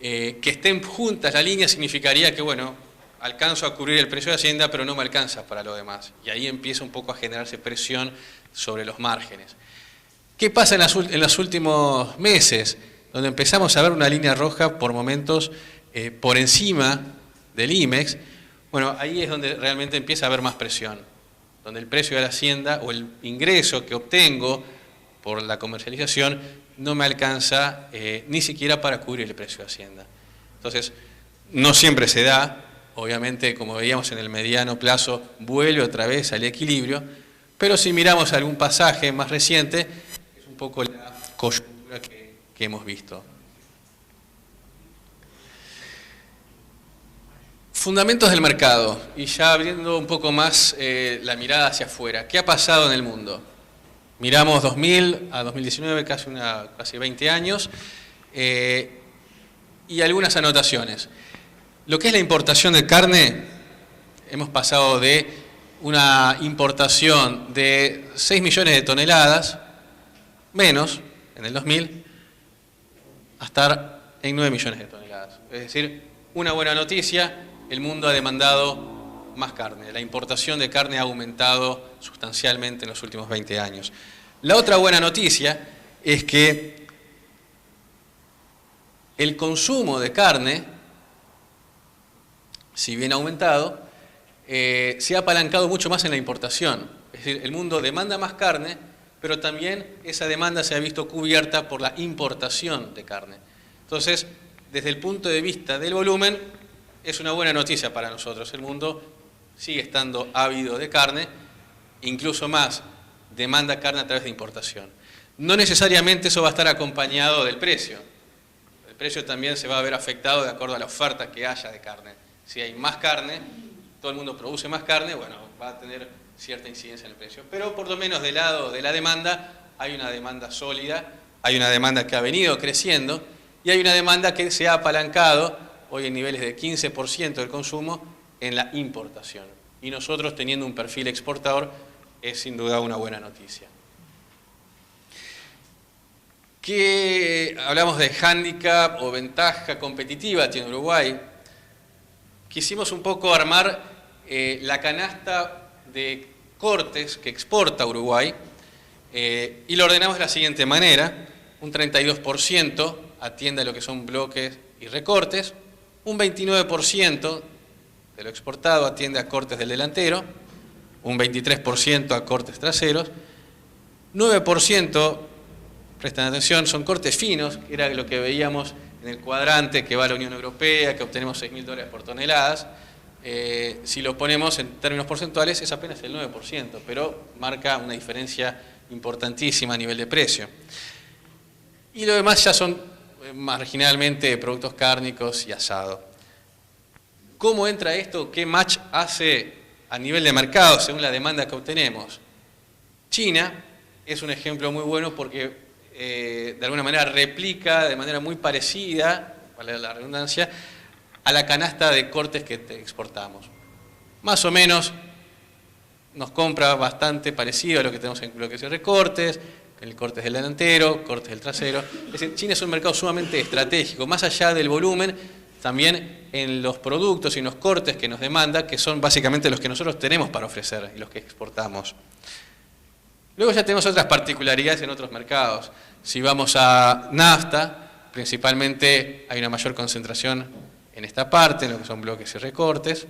Que estén juntas las líneas significaría que, bueno, alcanzo a cubrir el precio de Hacienda, pero no me alcanza para lo demás. Y ahí empieza un poco a generarse presión sobre los márgenes. ¿Qué pasa en los últimos meses? Donde empezamos a ver una línea roja por momentos por encima del IMEX. Bueno, ahí es donde realmente empieza a haber más presión, donde el precio de la Hacienda o el ingreso que obtengo por la comercialización no me alcanza ni siquiera para cubrir el precio de Hacienda. Entonces, no siempre se da, obviamente, como veíamos en el mediano plazo, vuelve otra vez al equilibrio, pero si miramos algún pasaje más reciente, es un poco la coyuntura que hemos visto. Fundamentos del mercado, y ya abriendo un poco más la mirada hacia afuera. ¿Qué ha pasado en el mundo? Miramos 2000 a 2019, casi 20 años, y algunas anotaciones. Lo que es la importación de carne, hemos pasado de una importación de 6 millones de toneladas, menos, en el 2000, a estar en 9 millones de toneladas. Es decir, una buena noticia, el mundo ha demandado más carne. La importación de carne ha aumentado sustancialmente en los últimos 20 años. La otra buena noticia es que el consumo de carne, si bien ha aumentado, se ha apalancado mucho más en la importación. Es decir, el mundo demanda más carne, pero también esa demanda se ha visto cubierta por la importación de carne. Entonces, desde el punto de vista del volumen, es una buena noticia para nosotros. El mundo sigue estando ávido de carne, incluso más demanda carne a través de importación. No necesariamente eso va a estar acompañado del precio. El precio también se va a ver afectado de acuerdo a la oferta que haya de carne. Si hay más carne, todo el mundo produce más carne, bueno, va a tener cierta incidencia en el precio. Pero por lo menos del lado de la demanda, hay una demanda sólida, hay una demanda que ha venido creciendo y hay una demanda que se ha apalancado hoy en niveles de 15% del consumo en la importación. Y nosotros, teniendo un perfil exportador, es sin duda una buena noticia. ¿Qué hablamos de hándicap o ventaja competitiva tiene Uruguay? Quisimos un poco armar la canasta de cortes que exporta Uruguay y lo ordenamos de la siguiente manera. Un 32% atiende a lo que son bloques y recortes, un 29% de lo exportado atiende a cortes del delantero, un 23% a cortes traseros, 9%, prestan atención, son cortes finos, que era lo que veíamos en el cuadrante que va a la Unión Europea, que obtenemos $6.000 por toneladas. Si lo ponemos en términos porcentuales es apenas el 9%, pero marca una diferencia importantísima a nivel de precio. Y lo demás ya son marginalmente productos cárnicos y asado. ¿Cómo entra esto? ¿Qué match hace a nivel de mercado según la demanda que obtenemos? China es un ejemplo muy bueno porque de alguna manera replica de manera muy parecida, vale la redundancia, a la canasta de cortes que exportamos. Más o menos nos compra bastante parecido a lo que tenemos en bloques de recortes, el cortes del delantero, cortes del trasero. Es decir, China es un mercado sumamente estratégico, más allá del volumen, también en los productos y en los cortes que nos demanda, que son básicamente los que nosotros tenemos para ofrecer y los que exportamos. Luego ya tenemos otras particularidades en otros mercados. Si vamos a NAFTA, principalmente hay una mayor concentración en esta parte, en lo que son bloques y recortes.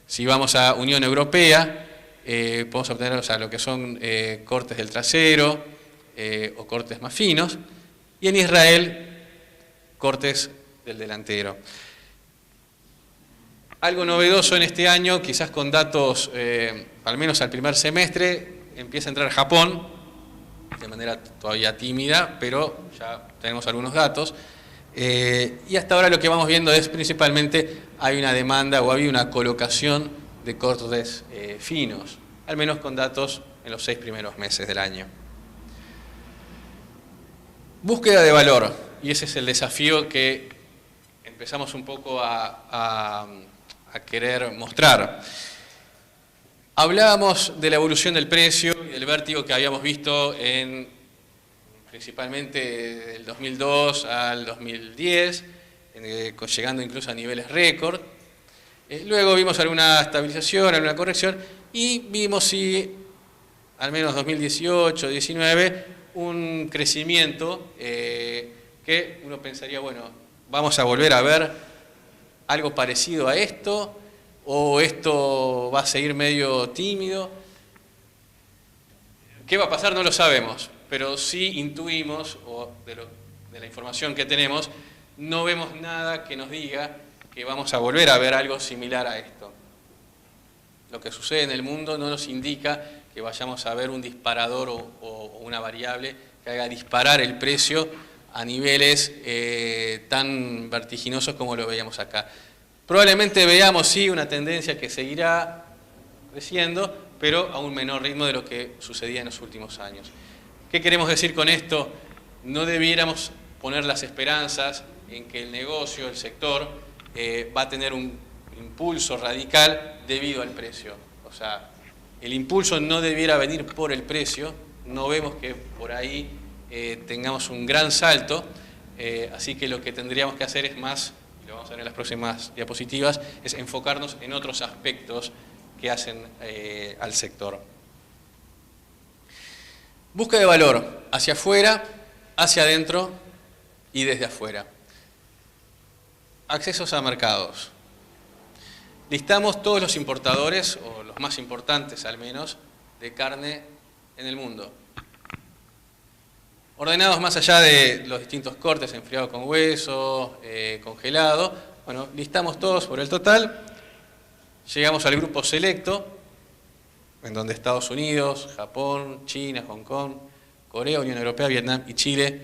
Si vamos a Unión Europea, podemos obtener, o sea, lo que son cortes del trasero o cortes más finos. Y en Israel, cortes del delantero. Algo novedoso en este año, quizás con datos, al menos al primer semestre, empieza a entrar Japón, de manera todavía tímida, pero ya tenemos algunos datos. Y hasta ahora lo que vamos viendo es principalmente hay una demanda o había una colocación de cortes finos, al menos con datos en los 6 primeros meses del año. Búsqueda de valor, y ese es el desafío que empezamos un poco a querer mostrar. Hablábamos de la evolución del precio y del vértigo que habíamos visto principalmente del 2002 al 2010, llegando incluso a niveles récord. Luego vimos alguna estabilización, alguna corrección, y vimos si, al menos 2018-19, un crecimiento que uno pensaría, bueno, vamos a volver a ver algo parecido a esto, o esto va a seguir medio tímido. ¿Qué va a pasar? No lo sabemos, pero sí intuimos, o de la información que tenemos, no vemos nada que nos diga que vamos a volver a ver algo similar a esto. Lo que sucede en el mundo no nos indica que vayamos a ver un disparador o una variable que haga disparar el precio a niveles tan vertiginosos como lo veíamos acá. Probablemente veamos, sí, una tendencia que seguirá creciendo, pero a un menor ritmo de lo que sucedía en los últimos años. ¿Qué queremos decir con esto? No debiéramos poner las esperanzas en que el negocio, el sector, va a tener un impulso radical debido al precio. O sea, el impulso no debiera venir por el precio, no vemos que por ahí tengamos un gran salto, así que lo que tendríamos que hacer es más, y lo vamos a ver en las próximas diapositivas, es enfocarnos en otros aspectos que hacen al sector. Búsqueda de valor hacia afuera, hacia adentro y desde afuera. Accesos a mercados. Listamos todos los importadores, o los más importantes al menos, de carne en el mundo. Ordenados más allá de los distintos cortes, enfriado con hueso, congelado. Bueno, listamos todos por el total. Llegamos al grupo selecto, en donde Estados Unidos, Japón, China, Hong Kong, Corea, Unión Europea, Vietnam y Chile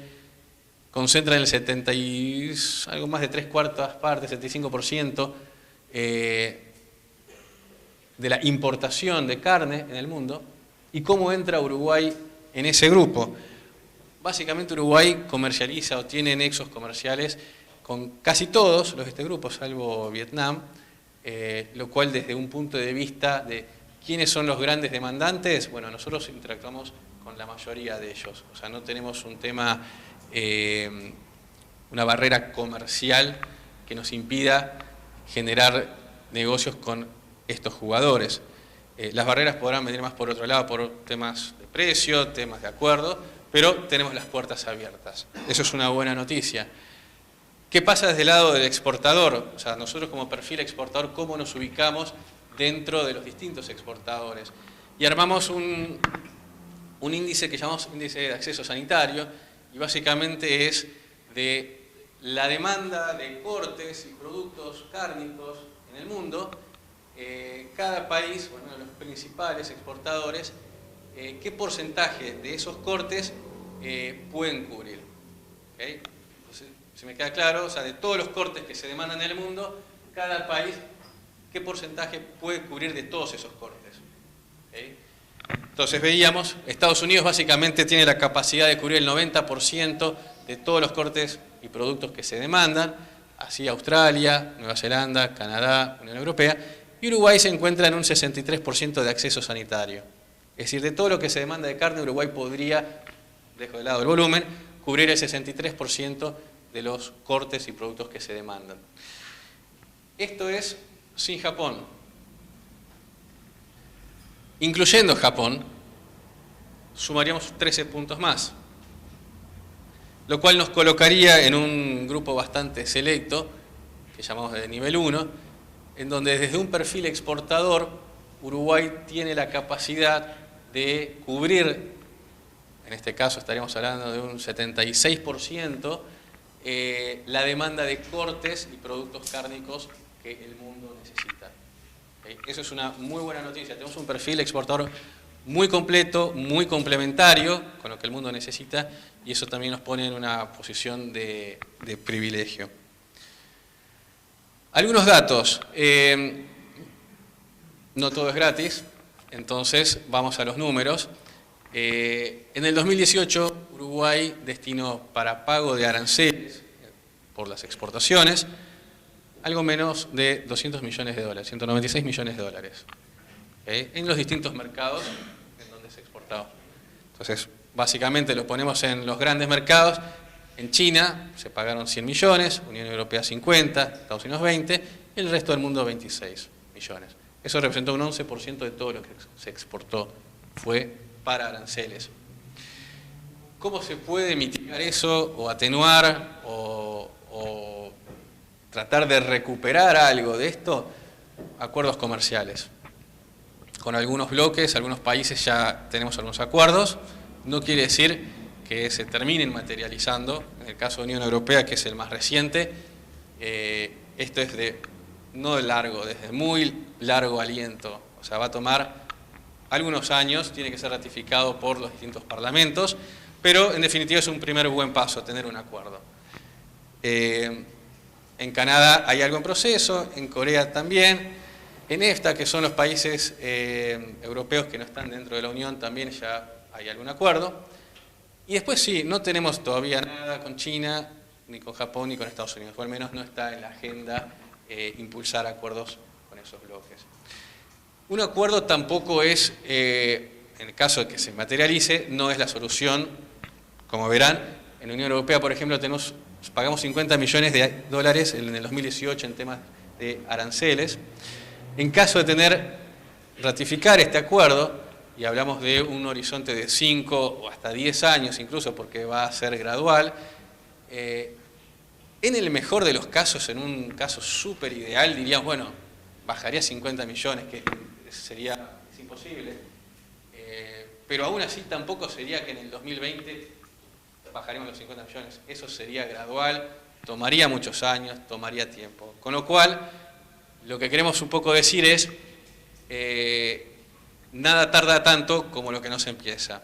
concentran el 70 y algo más de 3/4 partes, 75% de la importación de carne en el mundo. ¿Y cómo entra Uruguay en ese grupo? Básicamente Uruguay comercializa o tiene nexos comerciales con casi todos los de este grupo, salvo Vietnam, lo cual desde un punto de vista de quiénes son los grandes demandantes, bueno, nosotros interactuamos con la mayoría de ellos. O sea, no tenemos un tema, una barrera comercial que nos impida generar negocios con estos jugadores. Las barreras podrán venir más por otro lado, por temas de precio, temas de acuerdo, pero tenemos las puertas abiertas. Eso es una buena noticia. ¿Qué pasa desde el lado del exportador? O sea, nosotros como perfil exportador, ¿cómo nos ubicamos dentro de los distintos exportadores? Y armamos un índice que llamamos índice de acceso sanitario, y básicamente es de la demanda de cortes y productos cárnicos en el mundo. Cada país, bueno, los principales exportadores, qué porcentaje de esos cortes pueden cubrir. ¿Okay? Entonces, si me queda claro, o sea, de todos los cortes que se demandan en el mundo, cada país, qué porcentaje puede cubrir de todos esos cortes. ¿Okay? Entonces veíamos, Estados Unidos básicamente tiene la capacidad de cubrir el 90% de todos los cortes y productos que se demandan. así Australia, Nueva Zelanda, Canadá, Unión Europea, y Uruguay se encuentra en un 63% de acceso sanitario. Es decir, de todo lo que se demanda de carne, Uruguay podría, dejo de lado el volumen, cubrir el 63% de los cortes y productos que se demandan. Esto es sin Japón. Incluyendo Japón, sumaríamos 13 puntos más, lo cual nos colocaría en un grupo bastante selecto, que llamamos de nivel 1, en donde desde un perfil exportador, Uruguay tiene la capacidad de cubrir, en este caso estaríamos hablando de un 76%, la demanda de cortes y productos cárnicos que el mundo necesita. ¿Okay? Eso es una muy buena noticia. Tenemos un perfil exportador muy completo, muy complementario con lo que el mundo necesita, y eso también nos pone en una posición de privilegio. Algunos datos. No todo es gratis, entonces vamos a los números. En el 2018, Uruguay destinó para pago de aranceles por las exportaciones algo menos de 200 millones de dólares, 196 millones de dólares, ¿okay? En los distintos mercados en donde se exportaba. Entonces, básicamente lo ponemos en los grandes mercados. En China se pagaron 100 millones, Unión Europea 50, Estados Unidos 20, y el resto del mundo 26 millones. Eso representó un 11% de todo lo que se exportó, fue para aranceles. ¿Cómo se puede mitigar eso o atenuar o tratar de recuperar algo de esto? Acuerdos comerciales. Con algunos bloques, algunos países ya tenemos algunos acuerdos. No quiere decir que se terminen materializando. En el caso de Unión Europea, que es el más reciente, esto es no de largo, desde muy largo aliento. O sea, va a tomar algunos años, tiene que ser ratificado por los distintos parlamentos, pero en definitiva es un primer buen paso tener un acuerdo. En Canadá hay algo en proceso, en Corea también, en EFTA, que son los países europeos que no están dentro de la Unión, también ya hay algún acuerdo. Y después sí, no tenemos todavía nada con China, ni con Japón, ni con Estados Unidos, o al menos no está en la agenda impulsar acuerdos con esos bloques. Un acuerdo tampoco es, en el caso de que se materialice, no es la solución. Como verán, en la Unión Europea, por ejemplo, pagamos 50 millones de dólares en el 2018 en temas de aranceles. En caso de ratificar este acuerdo, y hablamos de un horizonte de 5 o hasta 10 años incluso, porque va a ser gradual, en el mejor de los casos, en un caso súper ideal, diríamos, bueno, bajaría 50 millones, que es imposible, pero aún así tampoco sería que en el 2020 bajaríamos los 50 millones, eso sería gradual, tomaría muchos años, tomaría tiempo. Con lo cual, lo que queremos un poco decir es, nada tarda tanto como lo que no se empieza.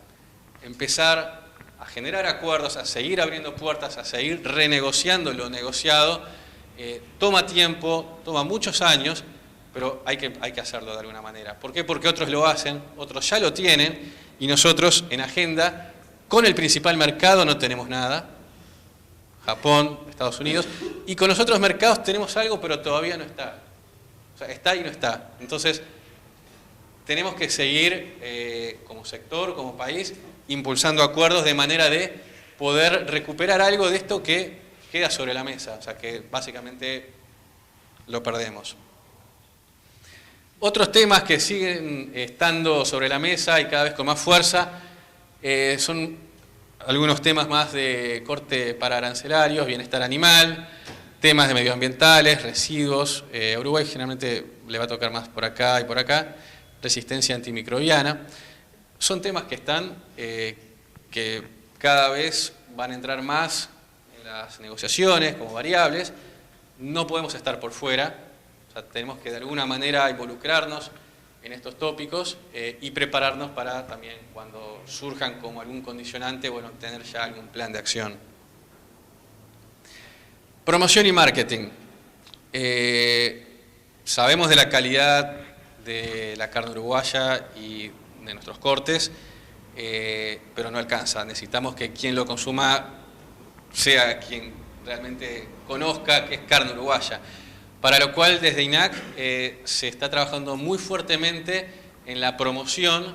Empezar a generar acuerdos, a seguir abriendo puertas, a seguir renegociando lo negociado, toma tiempo, toma muchos años, pero hay que hacerlo de alguna manera. ¿Por qué? Porque otros lo hacen, otros ya lo tienen, y nosotros en agenda, con el principal mercado no tenemos nada, Japón, Estados Unidos, y con los otros mercados tenemos algo, pero todavía no está. O sea, está y no está. Entonces, tenemos que seguir como sector, como país, impulsando acuerdos de manera de poder recuperar algo de esto que queda sobre la mesa, o sea que básicamente lo perdemos. Otros temas que siguen estando sobre la mesa y cada vez con más fuerza son algunos temas más de corte para arancelarios, bienestar animal, temas de medioambientales, residuos. A Uruguay generalmente le va a tocar más por acá y por acá, resistencia antimicrobiana. Son temas que están, que cada vez van a entrar más en las negociaciones como variables. No podemos estar por fuera, o sea, tenemos que de alguna manera involucrarnos en estos tópicos y prepararnos para también cuando surjan como algún condicionante, bueno, tener ya algún plan de acción. Promoción y marketing. Sabemos de la calidad de la carne uruguaya y de nuestros cortes, pero no alcanza. Necesitamos que quien lo consuma sea quien realmente conozca qué es carne uruguaya. Para lo cual desde INAC se está trabajando muy fuertemente en la promoción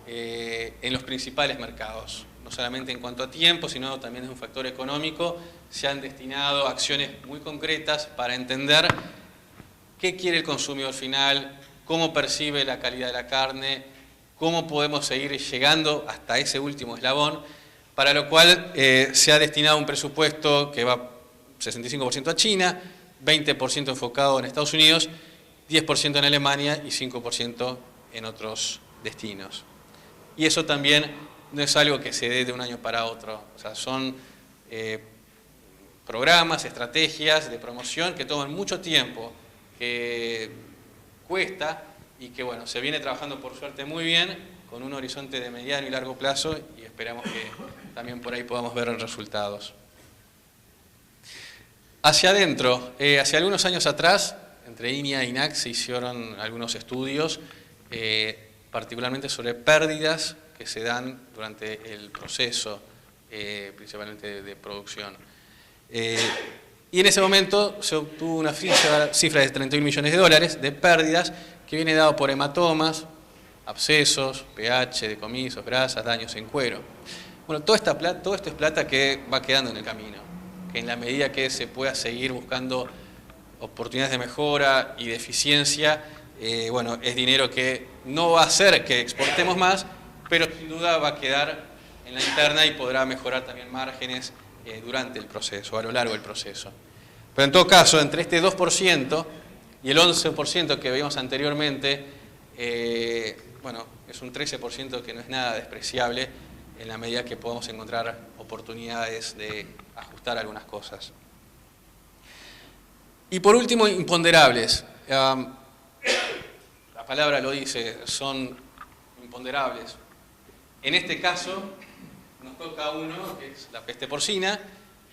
en los principales mercados. No solamente en cuanto a tiempo, sino también es un factor económico. Se han destinado acciones muy concretas para entender qué quiere el consumidor final, cómo percibe la calidad de la carne, cómo podemos seguir llegando hasta ese último eslabón, para lo cual se ha destinado un presupuesto que va 65% a China, 20% enfocado en Estados Unidos, 10% en Alemania y 5% en otros destinos. Y eso también no es algo que se dé de un año para otro, o sea, son programas, estrategias de promoción que toman mucho tiempo, que cuesta y que bueno, se viene trabajando por suerte muy bien, con un horizonte de mediano y largo plazo y esperamos que también por ahí podamos ver resultados. Hacia adentro, hace algunos años atrás, entre INIA e INAC se hicieron algunos estudios, particularmente sobre pérdidas que se dan durante el proceso, principalmente de producción. Y en ese momento se obtuvo una cifra de 31 millones de dólares de pérdidas que viene dado por hematomas, abscesos, pH, decomisos, grasas, daños en cuero. Bueno, todo esto es plata que va quedando en el camino, que en la medida que se pueda seguir buscando oportunidades de mejora y de eficiencia, bueno, es dinero que no va a hacer que exportemos más, pero sin duda va a quedar en la interna y podrá mejorar también márgenes durante el proceso, a lo largo del proceso. Pero en todo caso, entre este 2% y el 11% que veíamos anteriormente, bueno, es un 13% que no es nada despreciable en la medida que podamos encontrar oportunidades de ajustar algunas cosas. Y por último, imponderables. La palabra lo dice, son imponderables. En este caso, nos toca uno, que es la peste porcina,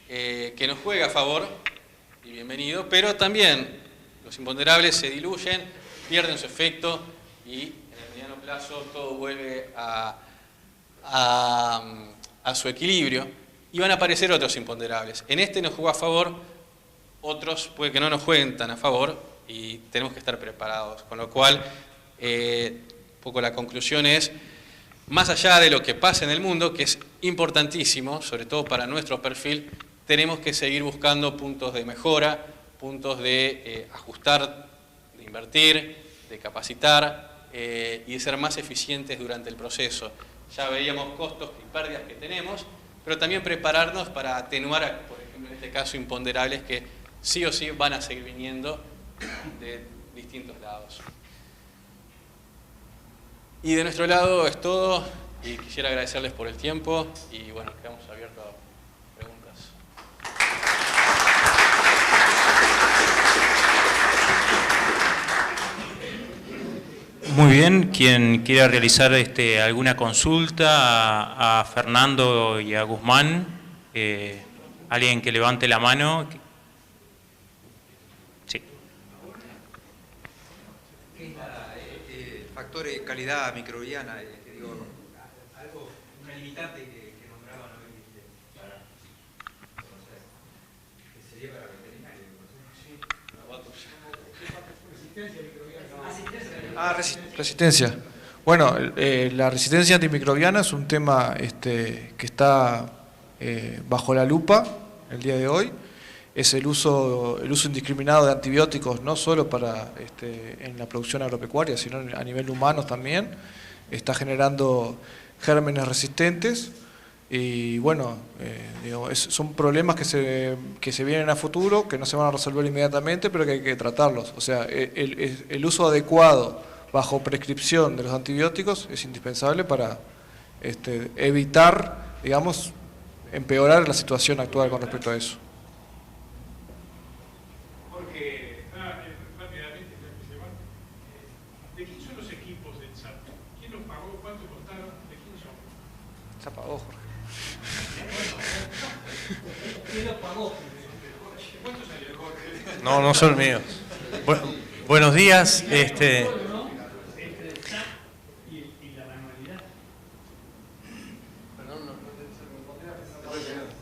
que nos juega a favor, y bienvenido, pero también los imponderables se diluyen, pierden su efecto y en el mediano plazo todo vuelve a su equilibrio y van a aparecer otros imponderables. En este nos jugó a favor, otros puede que no nos jueguen tan a favor y tenemos que estar preparados, con lo cual un poco la conclusión es, más allá de lo que pasa en el mundo, que es importantísimo, sobre todo para nuestro perfil, tenemos que seguir buscando puntos de mejora, puntos de ajustar, de invertir, de capacitar y de ser más eficientes durante el proceso. Ya veíamos costos y pérdidas que tenemos, pero también prepararnos para atenuar, por ejemplo, en este caso, imponderables que sí o sí van a seguir viniendo de distintos lados. Y de nuestro lado es todo, y quisiera agradecerles por el tiempo, y bueno, quedamos abiertos a preguntas. Muy bien, quien quiera realizar alguna consulta a Fernando y a Guzmán, alguien que levante la mano. Sí. Factores de calidad microbiana, digo, algo, una limitante que nombraban hoy para conocer, que sería para veterinario, resistencia microbiana. Resistencia. Bueno, la resistencia antimicrobiana es un tema que está bajo la lupa el día de hoy. Es el uso indiscriminado de antibióticos, no solo para en la producción agropecuaria, sino a nivel humano también. Está generando gérmenes resistentes y bueno, son problemas que se vienen a futuro, que no se van a resolver inmediatamente, pero que hay que tratarlos. O sea, el uso adecuado bajo prescripción de los antibióticos es indispensable para evitar, digamos, empeorar la situación actual con respecto a eso. Porque, rápidamente, ¿de quién son los equipos del SAP? ¿Quién los pagó? ¿Cuánto costaron? ¿De quién son? SAP pagó, Jorge. ¿Quién los pagó? ¿Cuánto salió, Jorge? No, no son míos. Buenos días.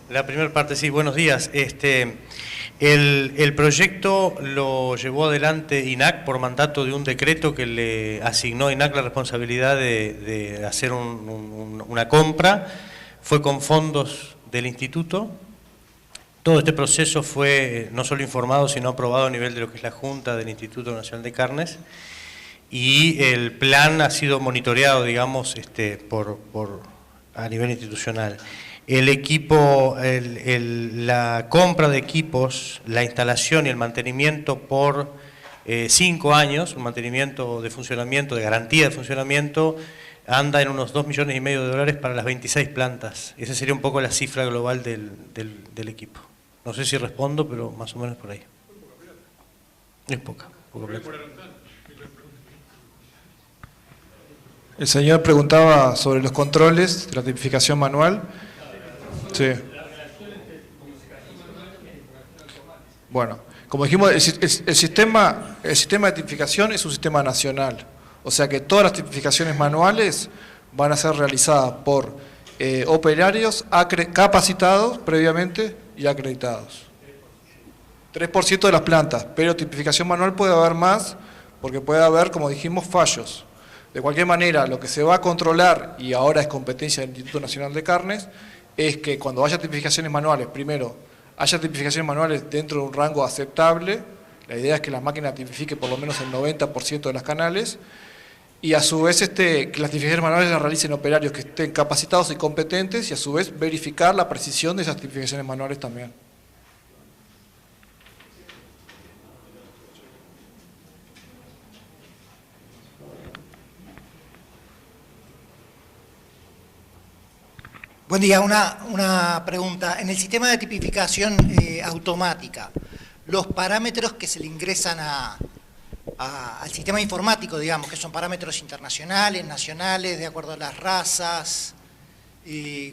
La primera parte, sí, buenos días. El proyecto lo llevó adelante INAC por mandato de un decreto que le asignó a INAC la responsabilidad de hacer una compra. Fue con fondos del instituto. Todo este proceso fue no solo informado, sino aprobado a nivel de lo que es la Junta del Instituto Nacional de Carnes. Y el plan ha sido monitoreado, digamos, a nivel institucional. El equipo, la compra de equipos, la instalación y el mantenimiento por 5 años, un mantenimiento de funcionamiento, de garantía de funcionamiento, anda en unos $2,5 millones para las 26 plantas. Esa sería un poco la cifra global del equipo. No sé si respondo, pero más o menos por ahí. Es poca plata. El señor preguntaba sobre los controles de la tipificación manual. Sí. Bueno, como dijimos, el sistema de tipificación es un sistema nacional. O sea que todas las tipificaciones manuales van a ser realizadas por operarios capacitados previamente y acreditados. 3% de las plantas, pero tipificación manual puede haber más, porque puede haber, como dijimos, fallos. De cualquier manera, lo que se va a controlar, y ahora es competencia del Instituto Nacional de Carnes, es que cuando haya tipificaciones manuales, primero, haya tipificaciones manuales dentro de un rango aceptable. La idea es que la máquina tipifique por lo menos el 90% de las canales, y a su vez que las tipificaciones manuales las realicen operarios que estén capacitados y competentes, y a su vez verificar la precisión de esas tipificaciones manuales también. Buen día, una pregunta. En el sistema de tipificación automática, los parámetros que se le ingresan al sistema informático, digamos, que son parámetros internacionales, nacionales, de acuerdo a las razas,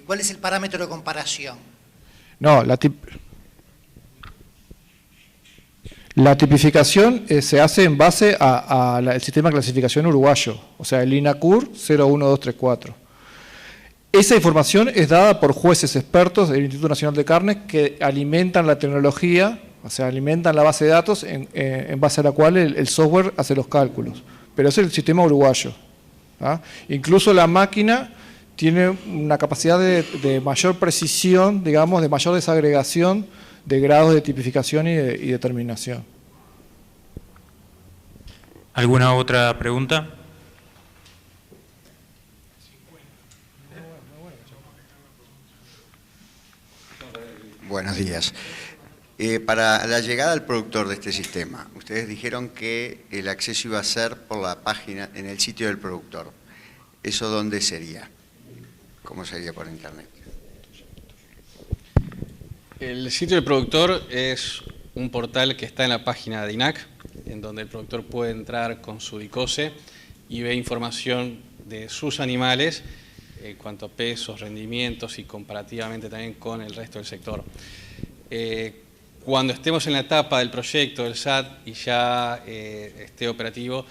¿cuál es el parámetro de comparación? No, la tipificación se hace en base al sistema de clasificación uruguayo, o sea, el INACUR 01234. Esa información es dada por jueces expertos del Instituto Nacional de Carnes que alimentan la tecnología, o sea, alimentan la base de datos en base a la cual el software hace los cálculos. Pero es el sistema uruguayo. ¿Ah? Incluso la máquina tiene una capacidad de mayor precisión, digamos, de mayor desagregación de grados de tipificación y determinación. ¿Alguna otra pregunta? Buenos días. Para la llegada al productor de este sistema, ustedes dijeron que el acceso iba a ser por la página, en el sitio del productor. ¿Eso dónde sería? ¿Cómo sería por internet? El sitio del productor es un portal que está en la página de INAC, en donde el productor puede entrar con su DICOSE y ve información de sus animales en cuanto a pesos, rendimientos y comparativamente también con el resto del sector. Cuando estemos en la etapa del proyecto del SAT y ya esté operativo,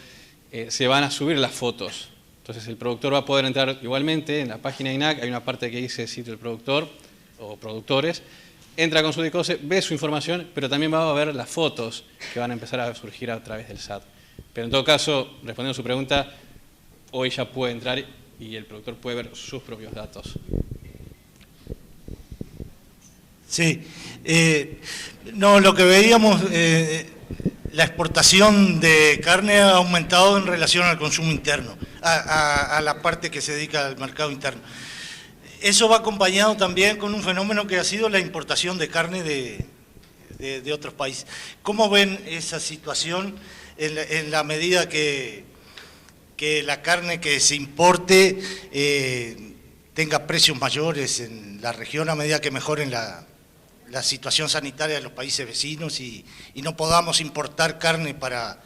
se van a subir las fotos. Entonces el productor va a poder entrar igualmente en la página de INAC, hay una parte que dice sitio del productor o productores, entra con su DICOSE, ve su información, pero también va a ver las fotos que van a empezar a surgir a través del SAT. Pero en todo caso, respondiendo a su pregunta, hoy ya puede entrar y el productor puede ver sus propios datos. Sí, no, lo que veíamos, la exportación de carne ha aumentado en relación al consumo interno, a la parte que se dedica al mercado interno. Eso va acompañado también con un fenómeno que ha sido la importación de carne de otros países. ¿Cómo ven esa situación en la medida que la carne que se importe tenga precios mayores en la región a medida que mejoren la situación sanitaria de los países vecinos y no podamos importar carne para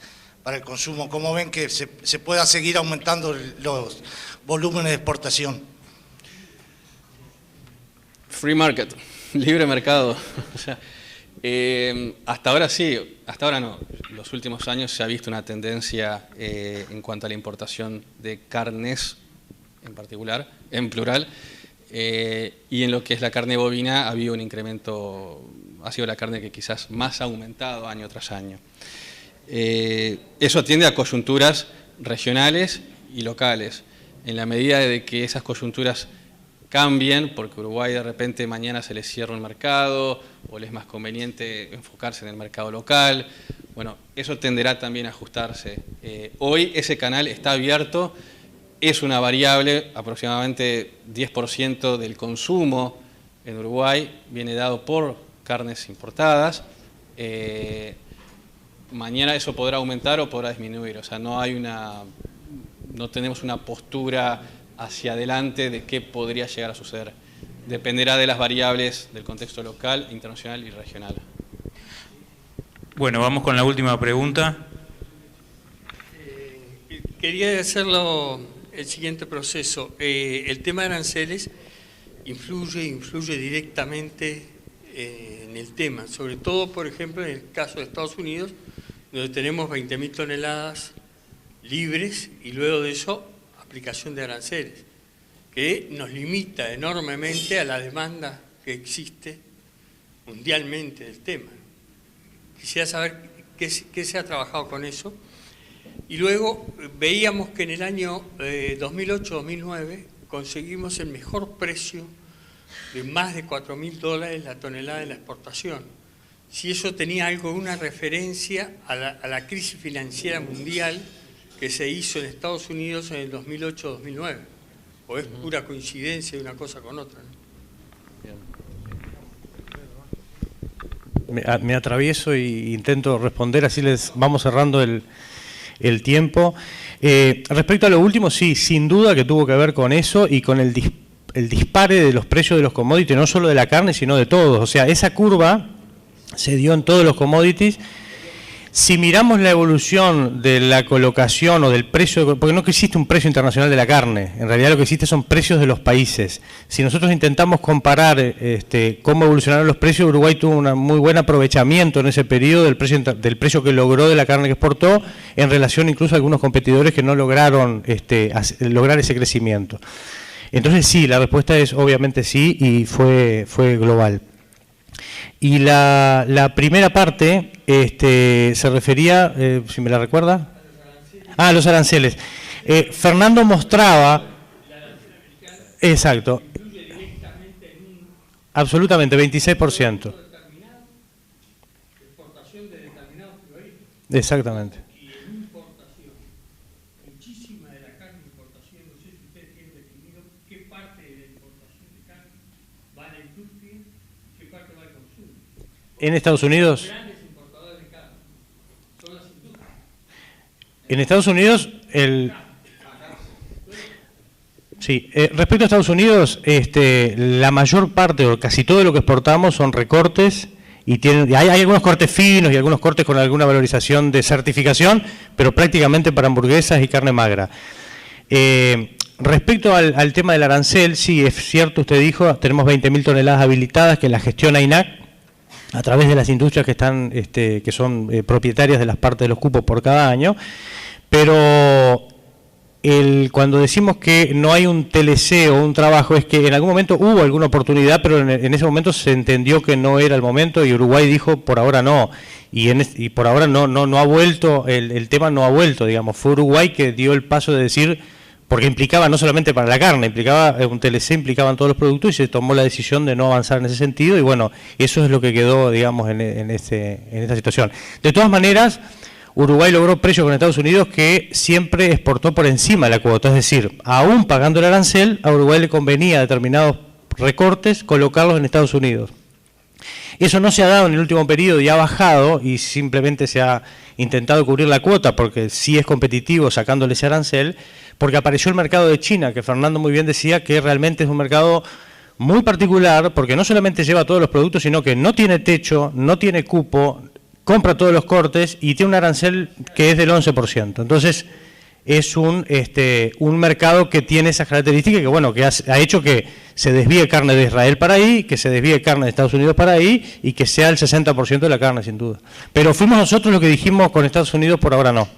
el consumo? ¿Cómo ven que se pueda seguir aumentando los volúmenes de exportación? Free market, libre mercado. O sea, hasta ahora sí, hasta ahora no. Los últimos años se ha visto una tendencia en cuanto a la importación de carnes, en particular, en plural, y en lo que es la carne bovina ha habido un incremento, ha sido la carne que quizás más ha aumentado año tras año. Eso atiende a coyunturas regionales y locales. En la medida de que esas coyunturas cambien, porque Uruguay de repente mañana se les cierra un mercado o les es más conveniente enfocarse en el mercado local, bueno, eso tenderá también a ajustarse. Hoy ese canal está abierto, es una variable, aproximadamente 10% del consumo en Uruguay viene dado por carnes importadas. Mañana eso podrá aumentar o podrá disminuir, o sea, no tenemos una postura hacia adelante de qué podría llegar a suceder. Dependerá de las variables del contexto local, internacional y regional. Bueno, vamos con la última pregunta. Quería hacerlo el siguiente proceso. El tema de aranceles influye directamente en el tema, sobre todo, por ejemplo, en el caso de Estados Unidos, donde tenemos 20.000 toneladas libres y luego de eso aplicación de aranceles, que nos limita enormemente a la demanda que existe mundialmente del tema. Quisiera saber qué se ha trabajado con eso. Y luego veíamos que en el año 2008-2009 conseguimos el mejor precio de más de $4.000 la tonelada de la exportación. Si eso tenía una referencia a la crisis financiera mundial que se hizo en Estados Unidos en el 2008-2009, o es pura coincidencia de una cosa con otra, ¿no? Me atravieso e intento responder, así les vamos cerrando el tiempo. Respecto a lo último, sí, sin duda que tuvo que ver con eso y con el dispare de los precios de los commodities, no solo de la carne, sino de todos. O sea, esa curva se dio en todos los commodities. Si miramos la evolución de la colocación o del precio, porque no existe un precio internacional de la carne, en realidad lo que existe son precios de los países. Si nosotros intentamos comparar cómo evolucionaron los precios, Uruguay tuvo un muy buen aprovechamiento en ese periodo del precio que logró de la carne que exportó, en relación incluso a algunos competidores que no lograron lograr ese crecimiento. Entonces sí, la respuesta es obviamente sí y fue global. Y la primera parte se refería, si me la recuerda, a los aranceles. Fernando mostraba, exacto, absolutamente, 26%. Exactamente. ¿En Estados Unidos? En Estados Unidos, sí, respecto a Estados Unidos, la mayor parte o casi todo lo que exportamos son recortes y hay algunos cortes finos y algunos cortes con alguna valorización de certificación, pero prácticamente para hamburguesas y carne magra. Respecto al tema del arancel, sí, es cierto, usted dijo, tenemos 20.000 toneladas habilitadas que la gestiona INAC, a través de las industrias que están que son propietarias de las partes de los cupos por cada año, pero cuando decimos que no hay un TLC o un trabajo, es que en algún momento hubo alguna oportunidad, pero en ese momento se entendió que no era el momento y Uruguay dijo por ahora no, y por ahora no ha vuelto, el tema no ha vuelto, digamos, fue Uruguay que dio el paso de decir, porque implicaba no solamente para la carne, implicaba un TLC, implicaban todos los productos y se tomó la decisión de no avanzar en ese sentido y bueno, eso es lo que quedó, digamos, en esta situación. De todas maneras, Uruguay logró precios con Estados Unidos que siempre exportó por encima de la cuota, es decir, aún pagando el arancel, a Uruguay le convenía determinados recortes colocarlos en Estados Unidos. Eso no se ha dado en el último periodo y ha bajado y simplemente se ha intentado cubrir la cuota porque sí es competitivo sacándole ese arancel, porque apareció el mercado de China, que Fernando muy bien decía que realmente es un mercado muy particular, porque no solamente lleva todos los productos, sino que no tiene techo, no tiene cupo, compra todos los cortes y tiene un arancel que es del 11%. Entonces, es un mercado que tiene esas características que, bueno, que ha hecho que se desvíe carne de Israel para ahí, que se desvíe carne de Estados Unidos para ahí y que sea el 60% de la carne, sin duda. Pero fuimos nosotros los que dijimos con Estados Unidos, por ahora no.